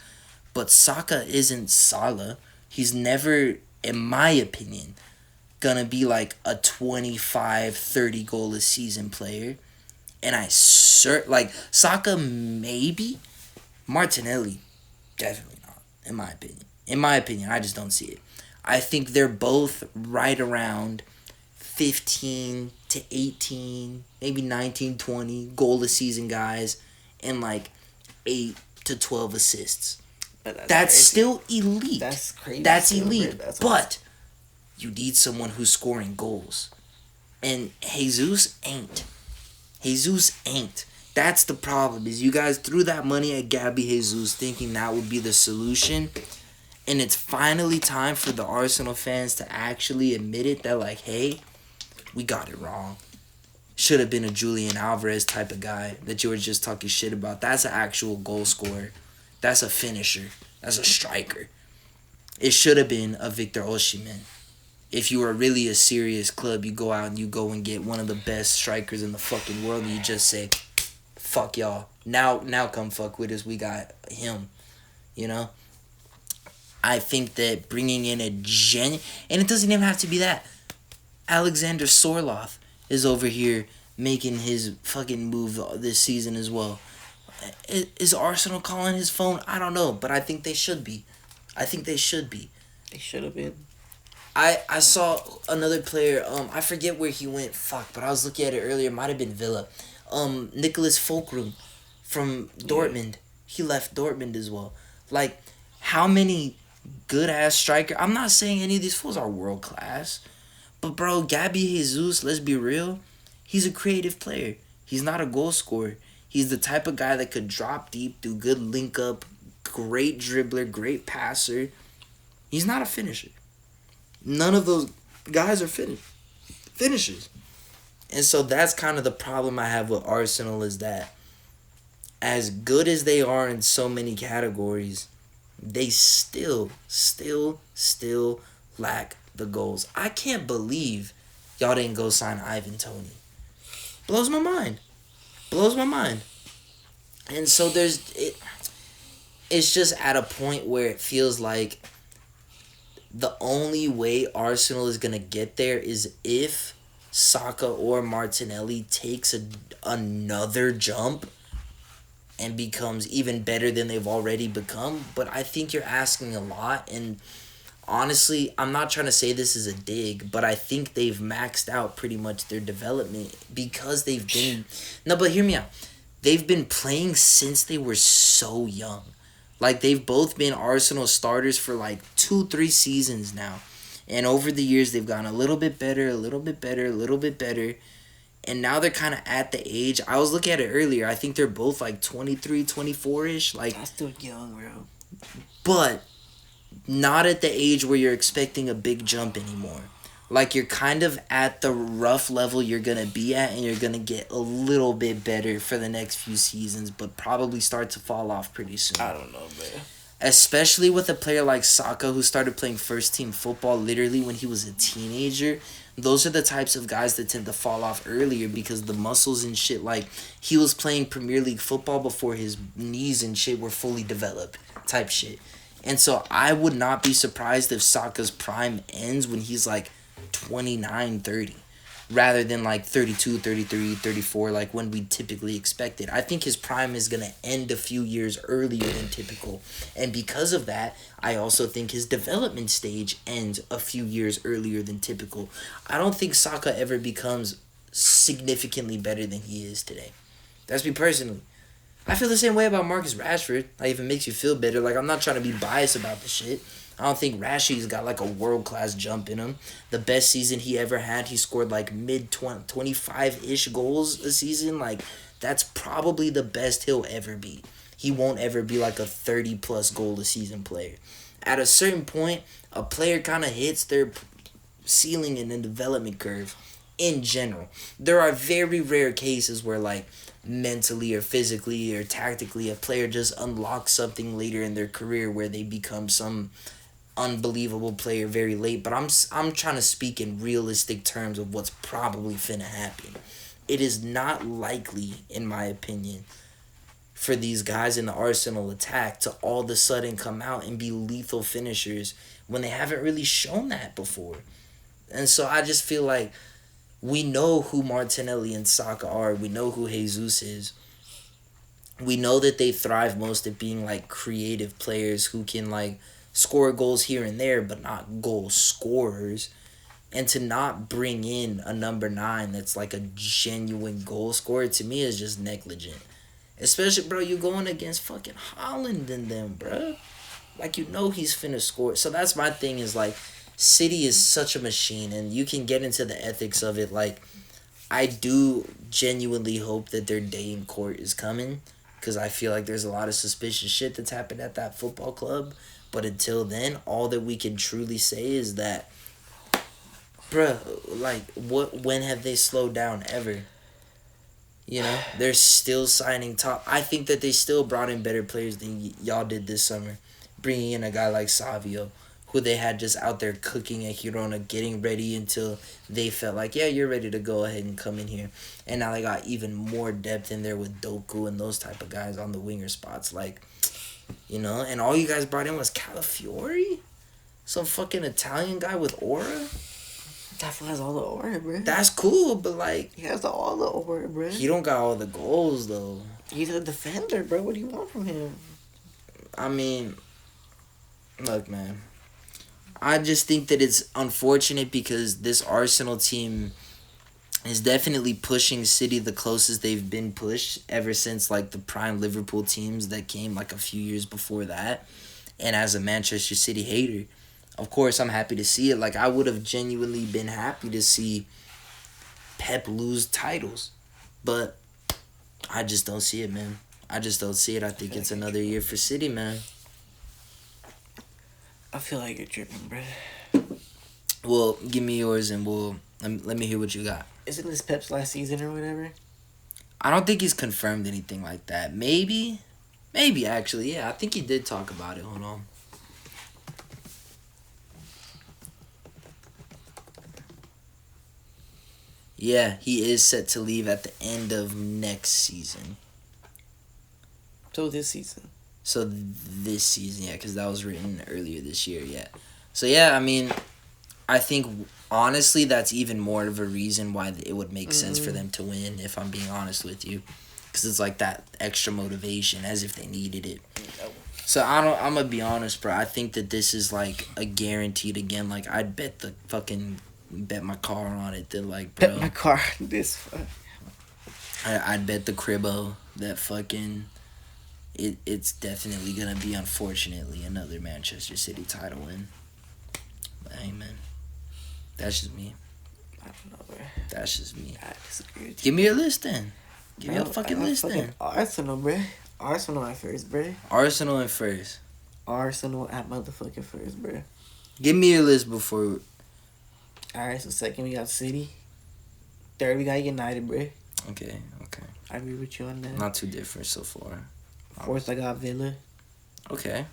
But Saka isn't Salah. He's never, in my opinion, gonna be like a 25, 30 goal a season player. And Saka maybe. Martinelli, definitely not, in my opinion. In my opinion, I just don't see it. I think they're both right around 15 to 18, maybe 19, 20 goal a season guys, and like 8 to 12 assists. That's still elite. That's crazy. That's elite. But you need someone who's scoring goals. And Jesus ain't. That's the problem, is you guys threw that money at Gabby Jesus thinking that would be the solution. And it's finally time for the Arsenal fans to actually admit it, that like, hey, we got it wrong. Should have been a Julian Alvarez type of guy that you were just talking shit about. That's an actual goal scorer. That's a finisher. That's a striker. It should have been a Victor Osimhen. If you were really a serious club, you go out and you go and get one of the best strikers in the fucking world, and you just say, fuck y'all. Now come fuck with us. We got him. You know? I think that bringing in and it doesn't even have to be that. Alexander Sorloth is over here making his fucking move this season as well. Is Arsenal calling his phone? I don't know, but I think they should be. They should have been. I saw another player, I forget where he went, but I was looking at it earlier, it might have been Villa. Nicholas Fulcrum from Dortmund. He left Dortmund as well. Like, how many good-ass striker... I'm not saying any of these fools are world-class, but bro, Gabby Jesus, let's be real, he's a creative player. He's not a goal scorer. He's the type of guy that could drop deep, do good link-up, great dribbler, great passer. He's not a finisher. None of those guys are finishers. And so that's kind of the problem I have with Arsenal, is that as good as they are in so many categories, they still lack the goals. I can't believe y'all didn't go sign Ivan Toney. Blows my mind. And so it's just at a point where it feels like the only way Arsenal is gonna get there is if Saka or Martinelli takes another jump and becomes even better than they've already become. But I think you're asking a lot, and honestly, I'm not trying to say this is a dig, but I think they've maxed out pretty much their development because they've been... No, but hear me out. They've been playing since they were so young. Like, they've both been Arsenal starters for like 2-3 seasons now. And over the years, they've gotten a little bit better, a little bit better, a little bit better. And now they're kind of at the age... I was looking at it earlier. I think they're both like 23, 24-ish. Like, That's still young, bro. but not at the age where you're expecting a big jump anymore. Like, you're kind of at the rough level you're going to be at, and you're going to get a little bit better for the next few seasons, but probably start to fall off pretty soon. I don't know, man. Especially with a player like Saka, who started playing first-team football literally when he was a teenager. Those are the types of guys that tend to fall off earlier because the muscles and shit, like, he was playing Premier League football before his knees and shit were fully developed type shit. And so I would not be surprised if Saka's prime ends when he's like 29, 30, rather than like 32, 33, 34, like when we typically expect it. I think his prime is going to end a few years earlier than typical. And because of that, I also think his development stage ends a few years earlier than typical. I don't think Saka ever becomes significantly better than he is today. That's me personally. I feel the same way about Marcus Rashford. Like, if it makes you feel better. Like, I'm not trying to be biased about the shit. I don't think Rashi's got, like, a world-class jump in him. The best season he ever had, he scored, like, mid-25-ish goals a season. Like, that's probably the best he'll ever be. He won't ever be, like, a 30-plus goal a season player. At a certain point, a player kind of hits their ceiling in the development curve in general. There are very rare cases where, like, mentally or physically or tactically a player just unlocks something later in their career where they become some unbelievable player very late. But I'm trying to speak in realistic terms of what's probably finna happen. It is not likely, in my opinion, for these guys in the Arsenal attack to all of a sudden come out and be lethal finishers when they haven't really shown that before. And so I just feel like we know who Martinelli and Saka are. We know who Jesus is. We know that they thrive most at being, like, creative players who can, like, score goals here and there, but not goal scorers. And to not bring in a number 9 that's, like, a genuine goal scorer, to me, is just negligent. Especially, bro, you going against fucking Holland and them, bro. Like, you know he's finna score. So that's my thing is, like, City is such a machine, and you can get into the ethics of it. Like, I do genuinely hope that their day in court is coming, because I feel like there's a lot of suspicious shit that's happened at that football club. But until then, all that we can truly say is that, bruh, like, when have they slowed down ever? You know, they're still signing top. I think that they still brought in better players than y'all did this summer, bringing in a guy like Savio, who they had just out there cooking at Girona, getting ready until they felt like, yeah, you're ready to go ahead and come in here. And now they got even more depth in there with Doku and those type of guys on the winger spots. Like, you know, and all you guys brought in was Calafiori? Some fucking Italian guy with aura? That fool has all the aura, bro. That's cool, but, like, He has all the aura, bro. he don't got all the goals, though. He's a defender, bro. What do you want from him? I mean, look, man. I just think that it's unfortunate because this Arsenal team is definitely pushing City the closest they've been pushed ever since, like, the prime Liverpool teams that came, like, a few years before that. And as a Manchester City hater, of course, I'm happy to see it. Like, I would have genuinely been happy to see Pep lose titles. But I just don't see it, man. I just don't see it. I think it's another year for City, man. I feel like you're tripping, bro. Well, give me yours and let me hear what you got. Isn't this Pep's last season or whatever? I don't think he's confirmed anything like that. Maybe actually, yeah. I think he did talk about it. Hold on. Yeah, he is set to leave at the end of next season. So this season. So this season, yeah, because that was written earlier this year, yeah. So yeah, I mean, I think honestly that's even more of a reason why it would make sense for them to win. If I'm being honest with you, because it's like that extra motivation, as if they needed it. So I'm gonna be honest, bro. I think that this is like a guaranteed again. Like I'd bet my car on it. That like, bro, Bet my car this. I'd bet the cribbo that fucking it's definitely gonna be, unfortunately, another Manchester City title win. But hey, man, that's just me. I don't know, bro. That's just me. I disagree with you. Give me your list then. Give me Bro, a fucking I got list fucking then. Arsenal, bro. Arsenal at first, bro. Arsenal in first. Arsenal at motherfucking first, bro. Give me your list before. Alright, so second we got City. Third we got United, bro. Okay. I agree with you on that. Not too different so far. Fourth I got Villa. Okay.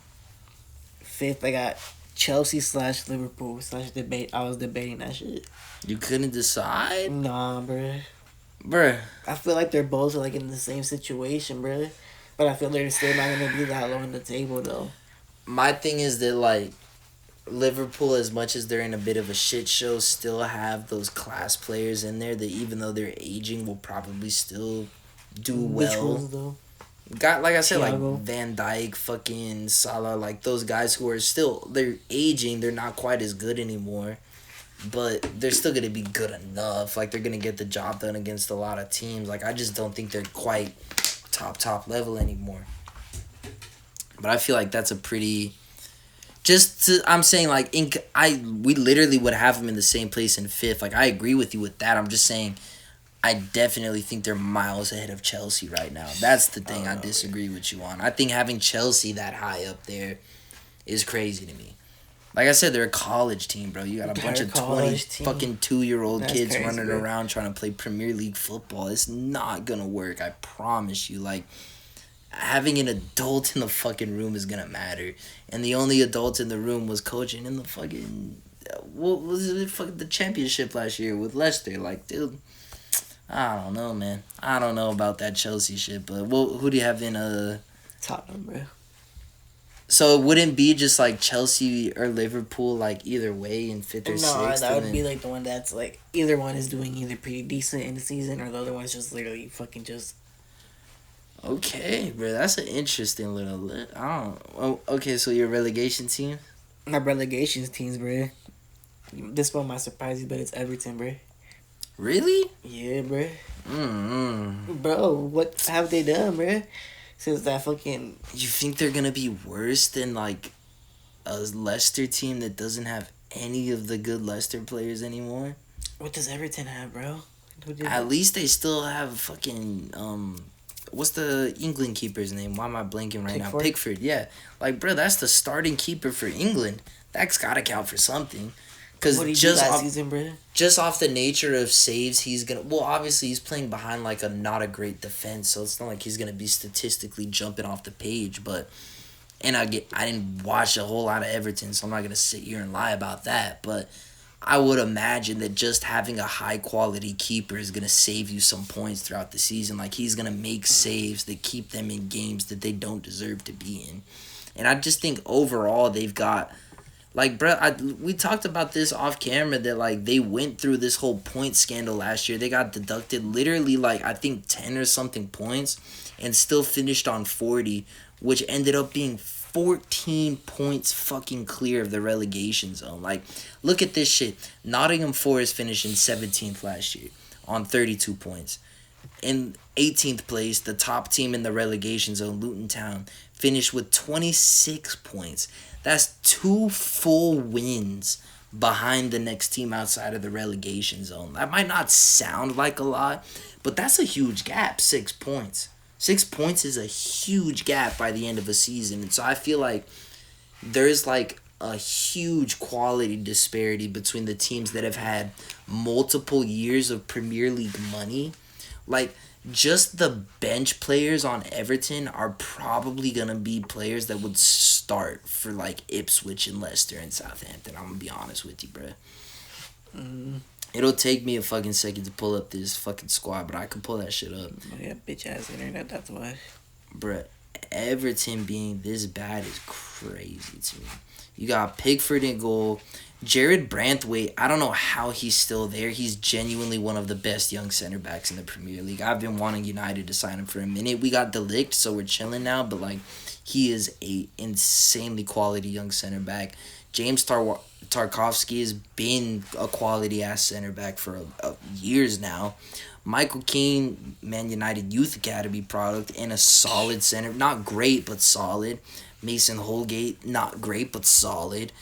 Fifth I got Chelsea / Liverpool / debate. I was debating that shit. You couldn't decide? Nah, bro. Bruh. I feel like they're both like in the same situation, bro. But I feel they're still not gonna be that low on the table though. My thing is that, like, Liverpool, as much as they're in a bit of a shit show, still have those class players in there that, even though they're aging, will probably still do Which well. ones though? Got, like I said, Thiago. like Van Dijk, fucking Salah, like those guys who are still, they're aging, they're not quite as good anymore, but they're still gonna be good enough. Like, they're gonna get the job done against a lot of teams. Like, I just don't think they're quite top level anymore. But I feel like that's a pretty. I'm saying, like, we literally would have them in the same place in fifth. Like, I agree with you with that. I'm just saying, I definitely think they're miles ahead of Chelsea right now. That's the thing I disagree with you on. I think having Chelsea that high up there is crazy to me. Like I said, they're a college team, bro. You got a bunch of 22-year-old That's kids crazy, running bro. around trying to play Premier League football. It's not gonna work. I promise you. Like, having an adult in the fucking room is gonna matter, and the only adult in the room was coaching in the fucking what was it, fucking the championship last year with Leicester. Like, dude, I don't know, man. I don't know about that Chelsea shit, but who do you have in Tottenham, bro. So it wouldn't be just like Chelsea or Liverpool, like either way in fifth or No, sixth. that and would then- be like the one that's like either one is doing either pretty decent in the season or the other one's just literally fucking just. Okay, bro, that's an interesting little. I don't. Oh, okay, so your relegation team. My relegation teams, bro. This one might surprise you, but it's Everton, bro. Really? Yeah, bro. Mm. Bro, what have they done, bro? Since that fucking. You think they're gonna be worse than like a Leicester team that doesn't have any of the good Leicester players anymore? What does Everton have, bro? At least they still have fucking what's the England keeper's name? Why am I blanking right now? Pickford, yeah. Like, bro, that's the starting keeper for England. That's gotta count for something. Because What did he do last season, bro? Just off the nature of saves, he's gonna. Well, obviously he's playing behind like a not a great defense, so it's not like he's gonna be statistically jumping off the page. But, and I didn't watch a whole lot of Everton, so I'm not gonna sit here and lie about that. But I would imagine that just having a high quality keeper is gonna save you some points throughout the season. Like, he's gonna make saves that keep them in games that they don't deserve to be in. And I just think overall they've got. Like, bro, we talked about this off camera that, like, they went through this whole point scandal last year. They got deducted literally, like, I think 10 or something points and still finished on 40, which ended up being 14 points fucking clear of the relegation zone. Like, look at this shit. Nottingham Forest finished in 17th last year on 32 points. In 18th place, the top team in the relegation zone, Luton Town, finished with 26 points. That's 2 full wins behind the next team outside of the relegation zone. That might not sound like a lot, but that's a huge gap, 6 points. 6 points is a huge gap by the end of a season. And so I feel like there's like a huge quality disparity between the teams that have had multiple years of Premier League money. Like, just the bench players on Everton are probably going to be players that would start for, like, Ipswich and Leicester and Southampton. I'm going to be honest with you, bro. It'll take me a fucking second to pull up this fucking squad, but I can pull that shit up. Yeah, bitch ass internet, that's why. Bruh, Everton being this bad is crazy to me. You got Pickford in goal. Jared Branthwaite, I don't know how he's still there. He's genuinely one of the best young center backs in the Premier League. I've been wanting United to sign him for a minute. We got De Ligt, so we're chilling now, but like he is a insanely quality young center back. James Tarkovsky has been a quality ass center back for years now. Michael Keane, Man United Youth Academy product, and a solid center. Not great, but solid. Mason Holgate, not great, but solid.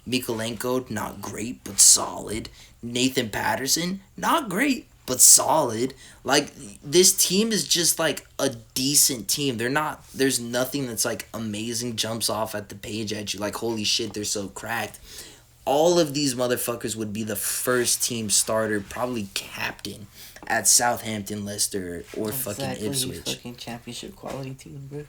Mikolenko, not great, but solid. Nathan Patterson, not great, but solid. Like, this team is just, like, a decent team. There's nothing that's, like, amazing jumps off at the page at you. Like, holy shit, they're so cracked. All of these motherfuckers would be the first team starter, probably captain, at Southampton, Leicester, or fucking Ipswich. Fucking championship quality team, bro.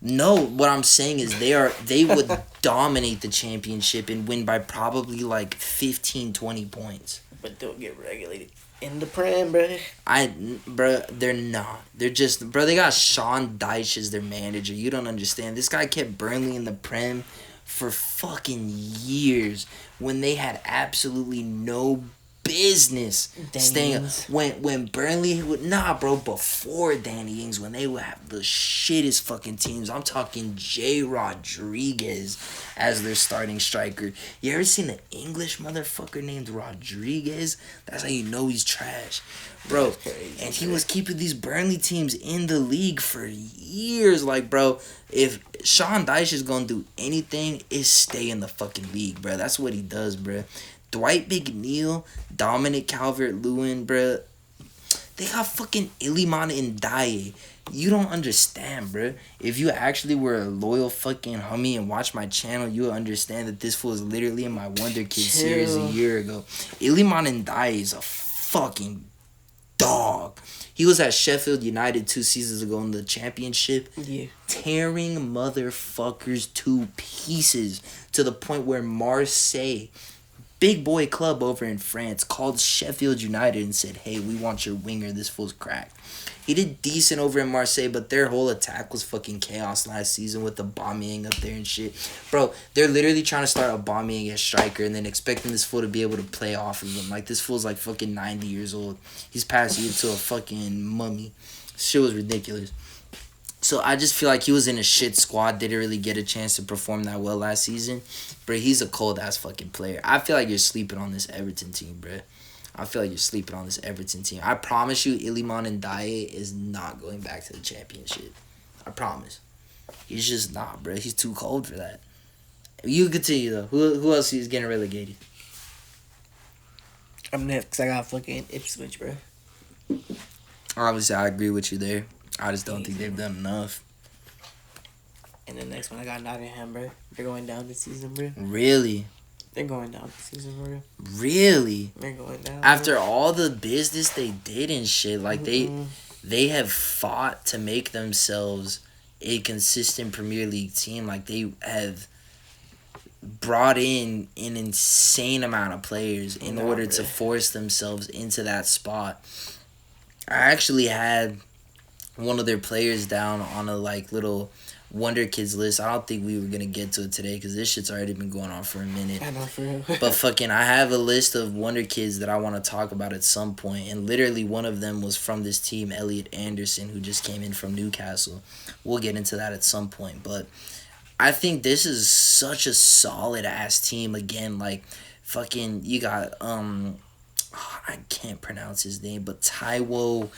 No, what I'm saying is they would dominate the championship and win by probably like 15, 20 points. But they'll get regulated in the Prem, bro. They're not. They're just, they got Sean Dyche as their manager. You don't understand. This guy kept Burnley in the Prem for fucking years when they had absolutely no business staying up. When Burnley would before Danny Ings, when they would have the shittest fucking teams. I'm talking Jay Rodriguez as their starting striker. You ever seen an English motherfucker named Rodriguez? That's how you know he's trash, bro. Crazy, and he was keeping these Burnley teams in the league for years. Like, bro, if Sean Dyche is gonna do anything, is stay in the fucking league, bro. That's what he does, bro. Dwight McNeil, Dominic Calvert-Lewin, bruh. They got fucking Iliman Ndiaye. You don't understand, bruh. If you actually were a loyal fucking homie and watch my channel, you would understand that this fool was literally in my Wonder Kid series a year ago. Iliman Ndiaye is a fucking dog. He was at Sheffield United 2 seasons ago in the championship. Yeah. Tearing motherfuckers to pieces to the point where Marseille, big boy club over in France, called Sheffield United and said, hey, we want your winger. This fool's cracked. He did decent over in Marseille, but their whole attack was fucking chaos last season with the Aubameyang up there and shit. Bro, they're literally trying to start Aubameyang as striker and then expecting this fool to be able to play off of him. Like, this fool's like fucking 90 years old. He's passing you to a fucking mummy. Shit was ridiculous. So I just feel like he was in a shit squad, didn't really get a chance to perform that well last season. Bro, he's a cold-ass fucking player. I feel like you're sleeping on this Everton team, bro. I feel like you're sleeping on this Everton team. I promise you, Iliman Ndiaye is not going back to the championship. I promise. He's just not, bro. He's too cold for that. You continue, though. Who else is getting relegated? I'm next. I got fucking Ipswich, bro. Obviously, I agree with you there. I just don't think they've done enough. And the next one, I got Nottingham, bro. They're going down this season, bro. Really? They're going down this season, bro. Really? They're going down. After all the business they did and shit, like they have fought to make themselves a consistent Premier League team. Like, they have brought in an insane amount of players in order to force themselves into that spot. I actually had one of their players down on a like little Wonder Kids list. I don't think we were gonna get to it today because this shit's already been going on for a minute. I know, for real. But fucking, I have a list of Wonder Kids that I want to talk about at some point, and literally one of them was from this team, Elliot Anderson, who just came in from Newcastle. We'll get into that at some point, but I think this is such a solid ass team. Again, like fucking, you got I can't pronounce his name, but Taiwo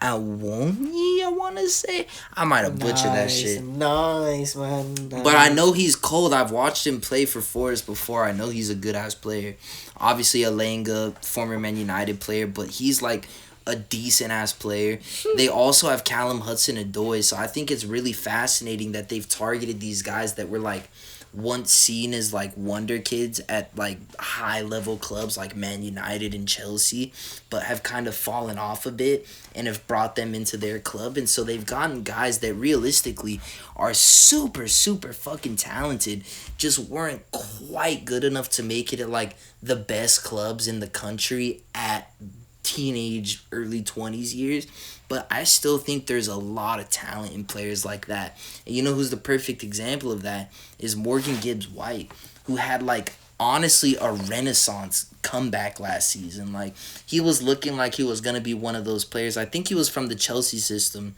Awoni, I want to say. I might have butchered that shit. Nice, man. Nice. But I know he's cold. I've watched him play for Forest before. I know he's a good-ass player. Obviously, Alenga, former Man United player, but he's like a decent-ass player. They also have Callum Hudson-Odoi, so I think it's really fascinating that they've targeted these guys that were like once seen as like wonder kids at like high level clubs like Man United and Chelsea, but have kind of fallen off a bit and have brought them into their club. And so they've gotten guys that realistically are super fucking talented, just weren't quite good enough to make it at like the best clubs in the country at teenage, early 20s years. But I still think there's a lot of talent in players like that. And you know who's the perfect example of that is Morgan Gibbs White, who had like honestly a renaissance comeback last season. Like he was looking like he was gonna be one of those players. I think he was from the Chelsea system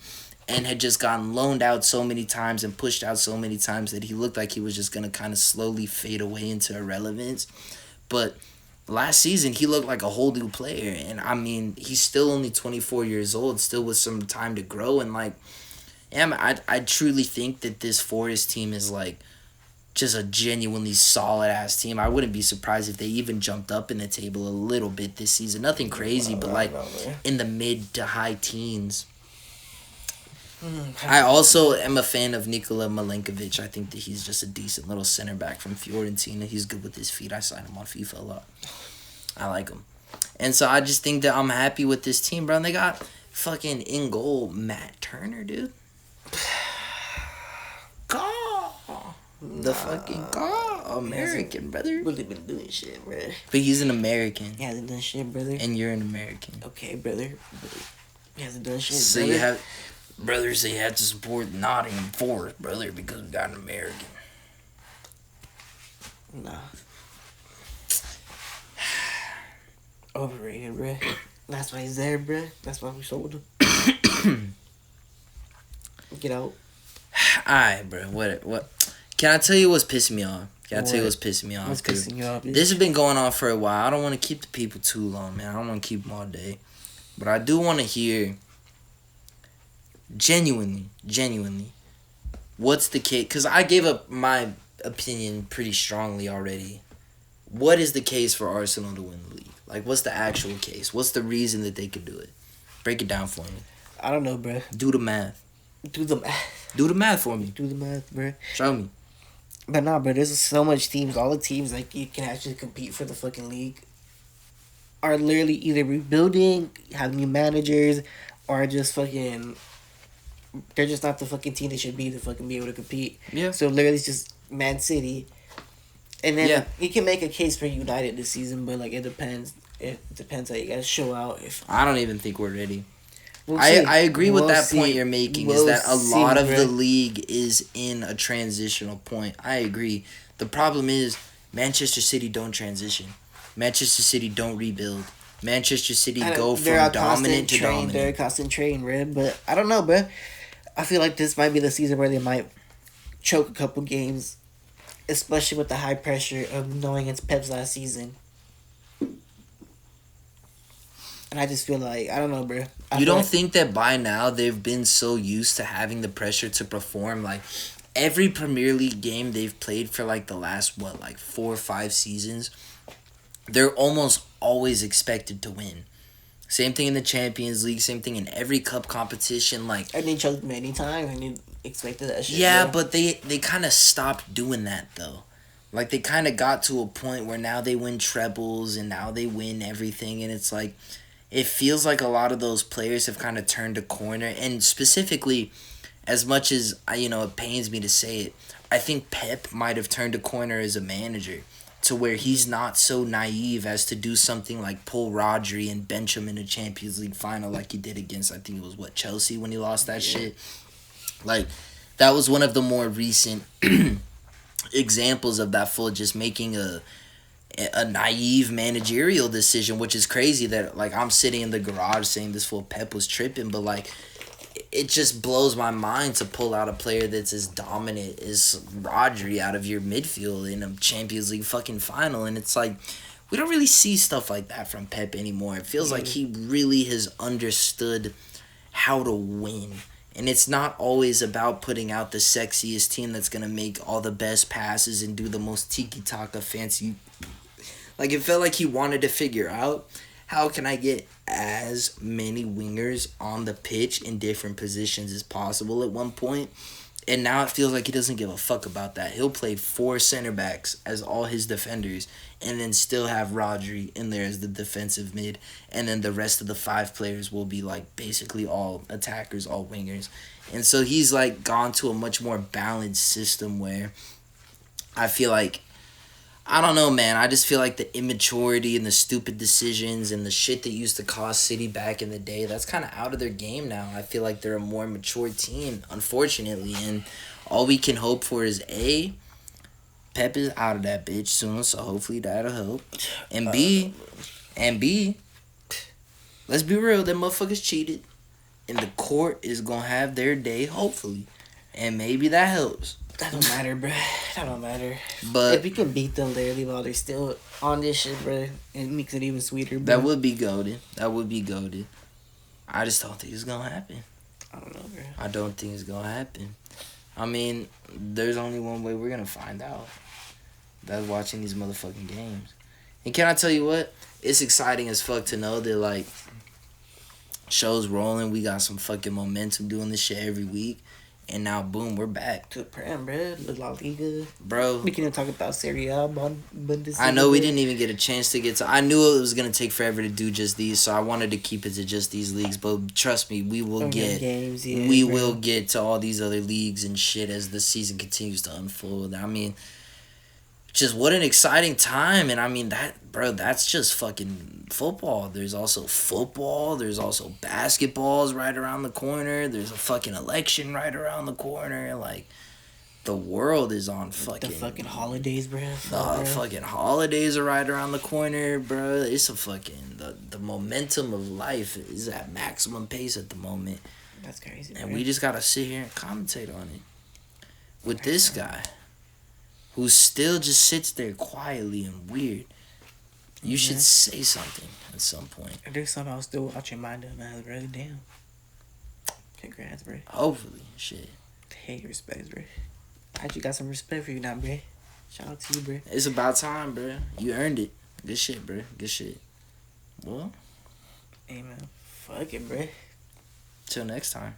and had just gotten loaned out so many times and pushed out so many times that he looked like he was just gonna kind of slowly fade away into irrelevance. But last season, he looked like a whole new player. And, I mean, he's still only 24 years old, still with some time to grow. And, like, yeah, I truly think that this Forest team is, like, just a genuinely solid-ass team. I wouldn't be surprised if they even jumped up in the table a little bit this season. Nothing crazy, but, like, in the mid to high teens. I also am a fan of Nikola Milenkovic. I think that he's just a decent little center back from Fiorentina. He's good with his feet. I signed him on FIFA a lot. I like him. And so I just think that I'm happy with this team, bro. And they got fucking in goal Matt Turner, dude. Call. The fucking call. American, brother. Really been doing shit, bro. But he's an American. He hasn't done shit, brother. And you're an American. Okay, brother. He hasn't done shit, So brother. you have... Brothers, they had to support Nottingham Forest, brother, because we got an American. Nah. Overrated, bruh. That's why he's there, bruh. That's why we sold him. Get out. Alright, bro. What? Can I tell you what's pissing me off? What's pissing me off? What's pissing you off? This has been going on for a while. I don't want to keep the people too long, man. I don't want to keep them all day. But I do want to hear... Genuinely, what's the case? Because I gave up my opinion pretty strongly already. What is the case for Arsenal to win the league? Like, what's the actual case? What's the reason that they could do it? Break it down for me. I don't know, bruh. Do the math. Do the math. Do the math for me. Do the math, bruh. Show me. But nah, bro, there's so much teams. All the teams, like, you can actually compete for the fucking league are literally either rebuilding, have new managers, or just fucking... They're just not the fucking team they should be to fucking be able to compete. Yeah. So literally it's just Man City. And then you can make a case for United this season, but like it depends. It depends how you guys show out. If I don't even think we're ready. we'll I agree with We'll that see. point you're making We'll is that a lot of bruh. the league is in a transitional point. I agree. The problem is Manchester City don't transition. Manchester City don't rebuild. Manchester City go from dominant to dominant. They're a constant train, bro. But I don't know, bro. I feel like this might be the season where they might choke a couple games, especially with the high pressure of knowing it's Pep's last season. And I just feel like, I don't know, bro. You don't think that by now they've been so used to having the pressure to perform? Like, every Premier League game they've played for, like, the last, 4 or 5 seasons, they're almost always expected to win. Same thing in the Champions League, same thing in every cup competition. Like, And they choked many times and you expected that shit. yeah, bro. but they kind of stopped doing that, though. Like, they kind of got to a point where now they win trebles and now they win everything. And it's like, it feels like a lot of those players have kind of turned a corner. And specifically, as much as, it pains me to say it, I think Pep might have turned a corner as a manager to where he's not so naive as to do something like pull Rodri and bench him in a Champions League final like he did against, I think it was, Chelsea when he lost that shit. Like, that was one of the more recent examples of that fool just making a naive managerial decision, which is crazy that, like, I'm sitting in the garage saying this fool Pep was tripping, but, like, it just blows my mind to pull out a player that's as dominant as Rodri out of your midfield in a Champions League fucking final. And it's like, we don't really see stuff like that from Pep anymore. It feels like he really has understood how to win. And it's not always about putting out the sexiest team that's going to make all the best passes and do the most tiki-taka fancy. Like, it felt like he wanted to figure out, how can I get as many wingers on the pitch in different positions as possible at one point? And now it feels like he doesn't give a fuck about that. He'll play 4 center backs as all his defenders and then still have Rodri in there as the defensive mid. And then the rest of the 5 players will be, like, basically all attackers, all wingers. And so he's, like, gone to a much more balanced system where I feel like I don't know, man. I just feel like the immaturity and the stupid decisions and the shit that used to cost City back in the day, that's kind of out of their game now. I feel like they're a more mature team, unfortunately. And all we can hope for is A, Pep is out of that bitch soon, so hopefully that'll help. And B, let's be real, them motherfuckers cheated. And the court is going to have their day, hopefully. And maybe that helps. That don't matter, bro. That don't matter. But if we can beat them literally while they're still on this shit, bro, it makes it even sweeter, bro. that would be goated. I just don't think it's going to happen. I don't know, bro. I don't think it's going to happen. I mean, there's only one way we're going to find out. That's watching these motherfucking games. And can I tell you what? It's exciting as fuck to know that, like, show's rolling. We got some fucking momentum doing this shit every week. And now, boom, we're back. To the Prem, bro. The La Liga. Bro. We can even talk about Serie A, Bundesliga. I know we didn't even get a chance to get to... I knew it was going to take forever to do just these, so I wanted to keep it to just these leagues. But trust me, we will get... games, will get to all these other leagues and shit as the season continues to unfold. I mean... Just what an exciting time. And I mean, that's just fucking football. There's also football. There's also basketballs right around the corner. There's a fucking election right around the corner. Like, the world is on fucking... The fucking holidays, bro. The fucking holidays are right around the corner, bro. It's a fucking... The momentum of life is at maximum pace at the moment. That's crazy, And bro. we just gotta sit here and commentate on it. With this guy... who still just sits there quietly and weird. You should say something at some point. If there's something I'll still watch your mind up, man, bro. Damn. Congrats, bro. Hopefully, shit. Hey, respect, bro. I actually got some respect for you now, bro. Shout out to you, bro. It's about time, bro. You earned it. Good shit, bro. Good shit. Well, Hey, man. Fuck it, bro. till next time.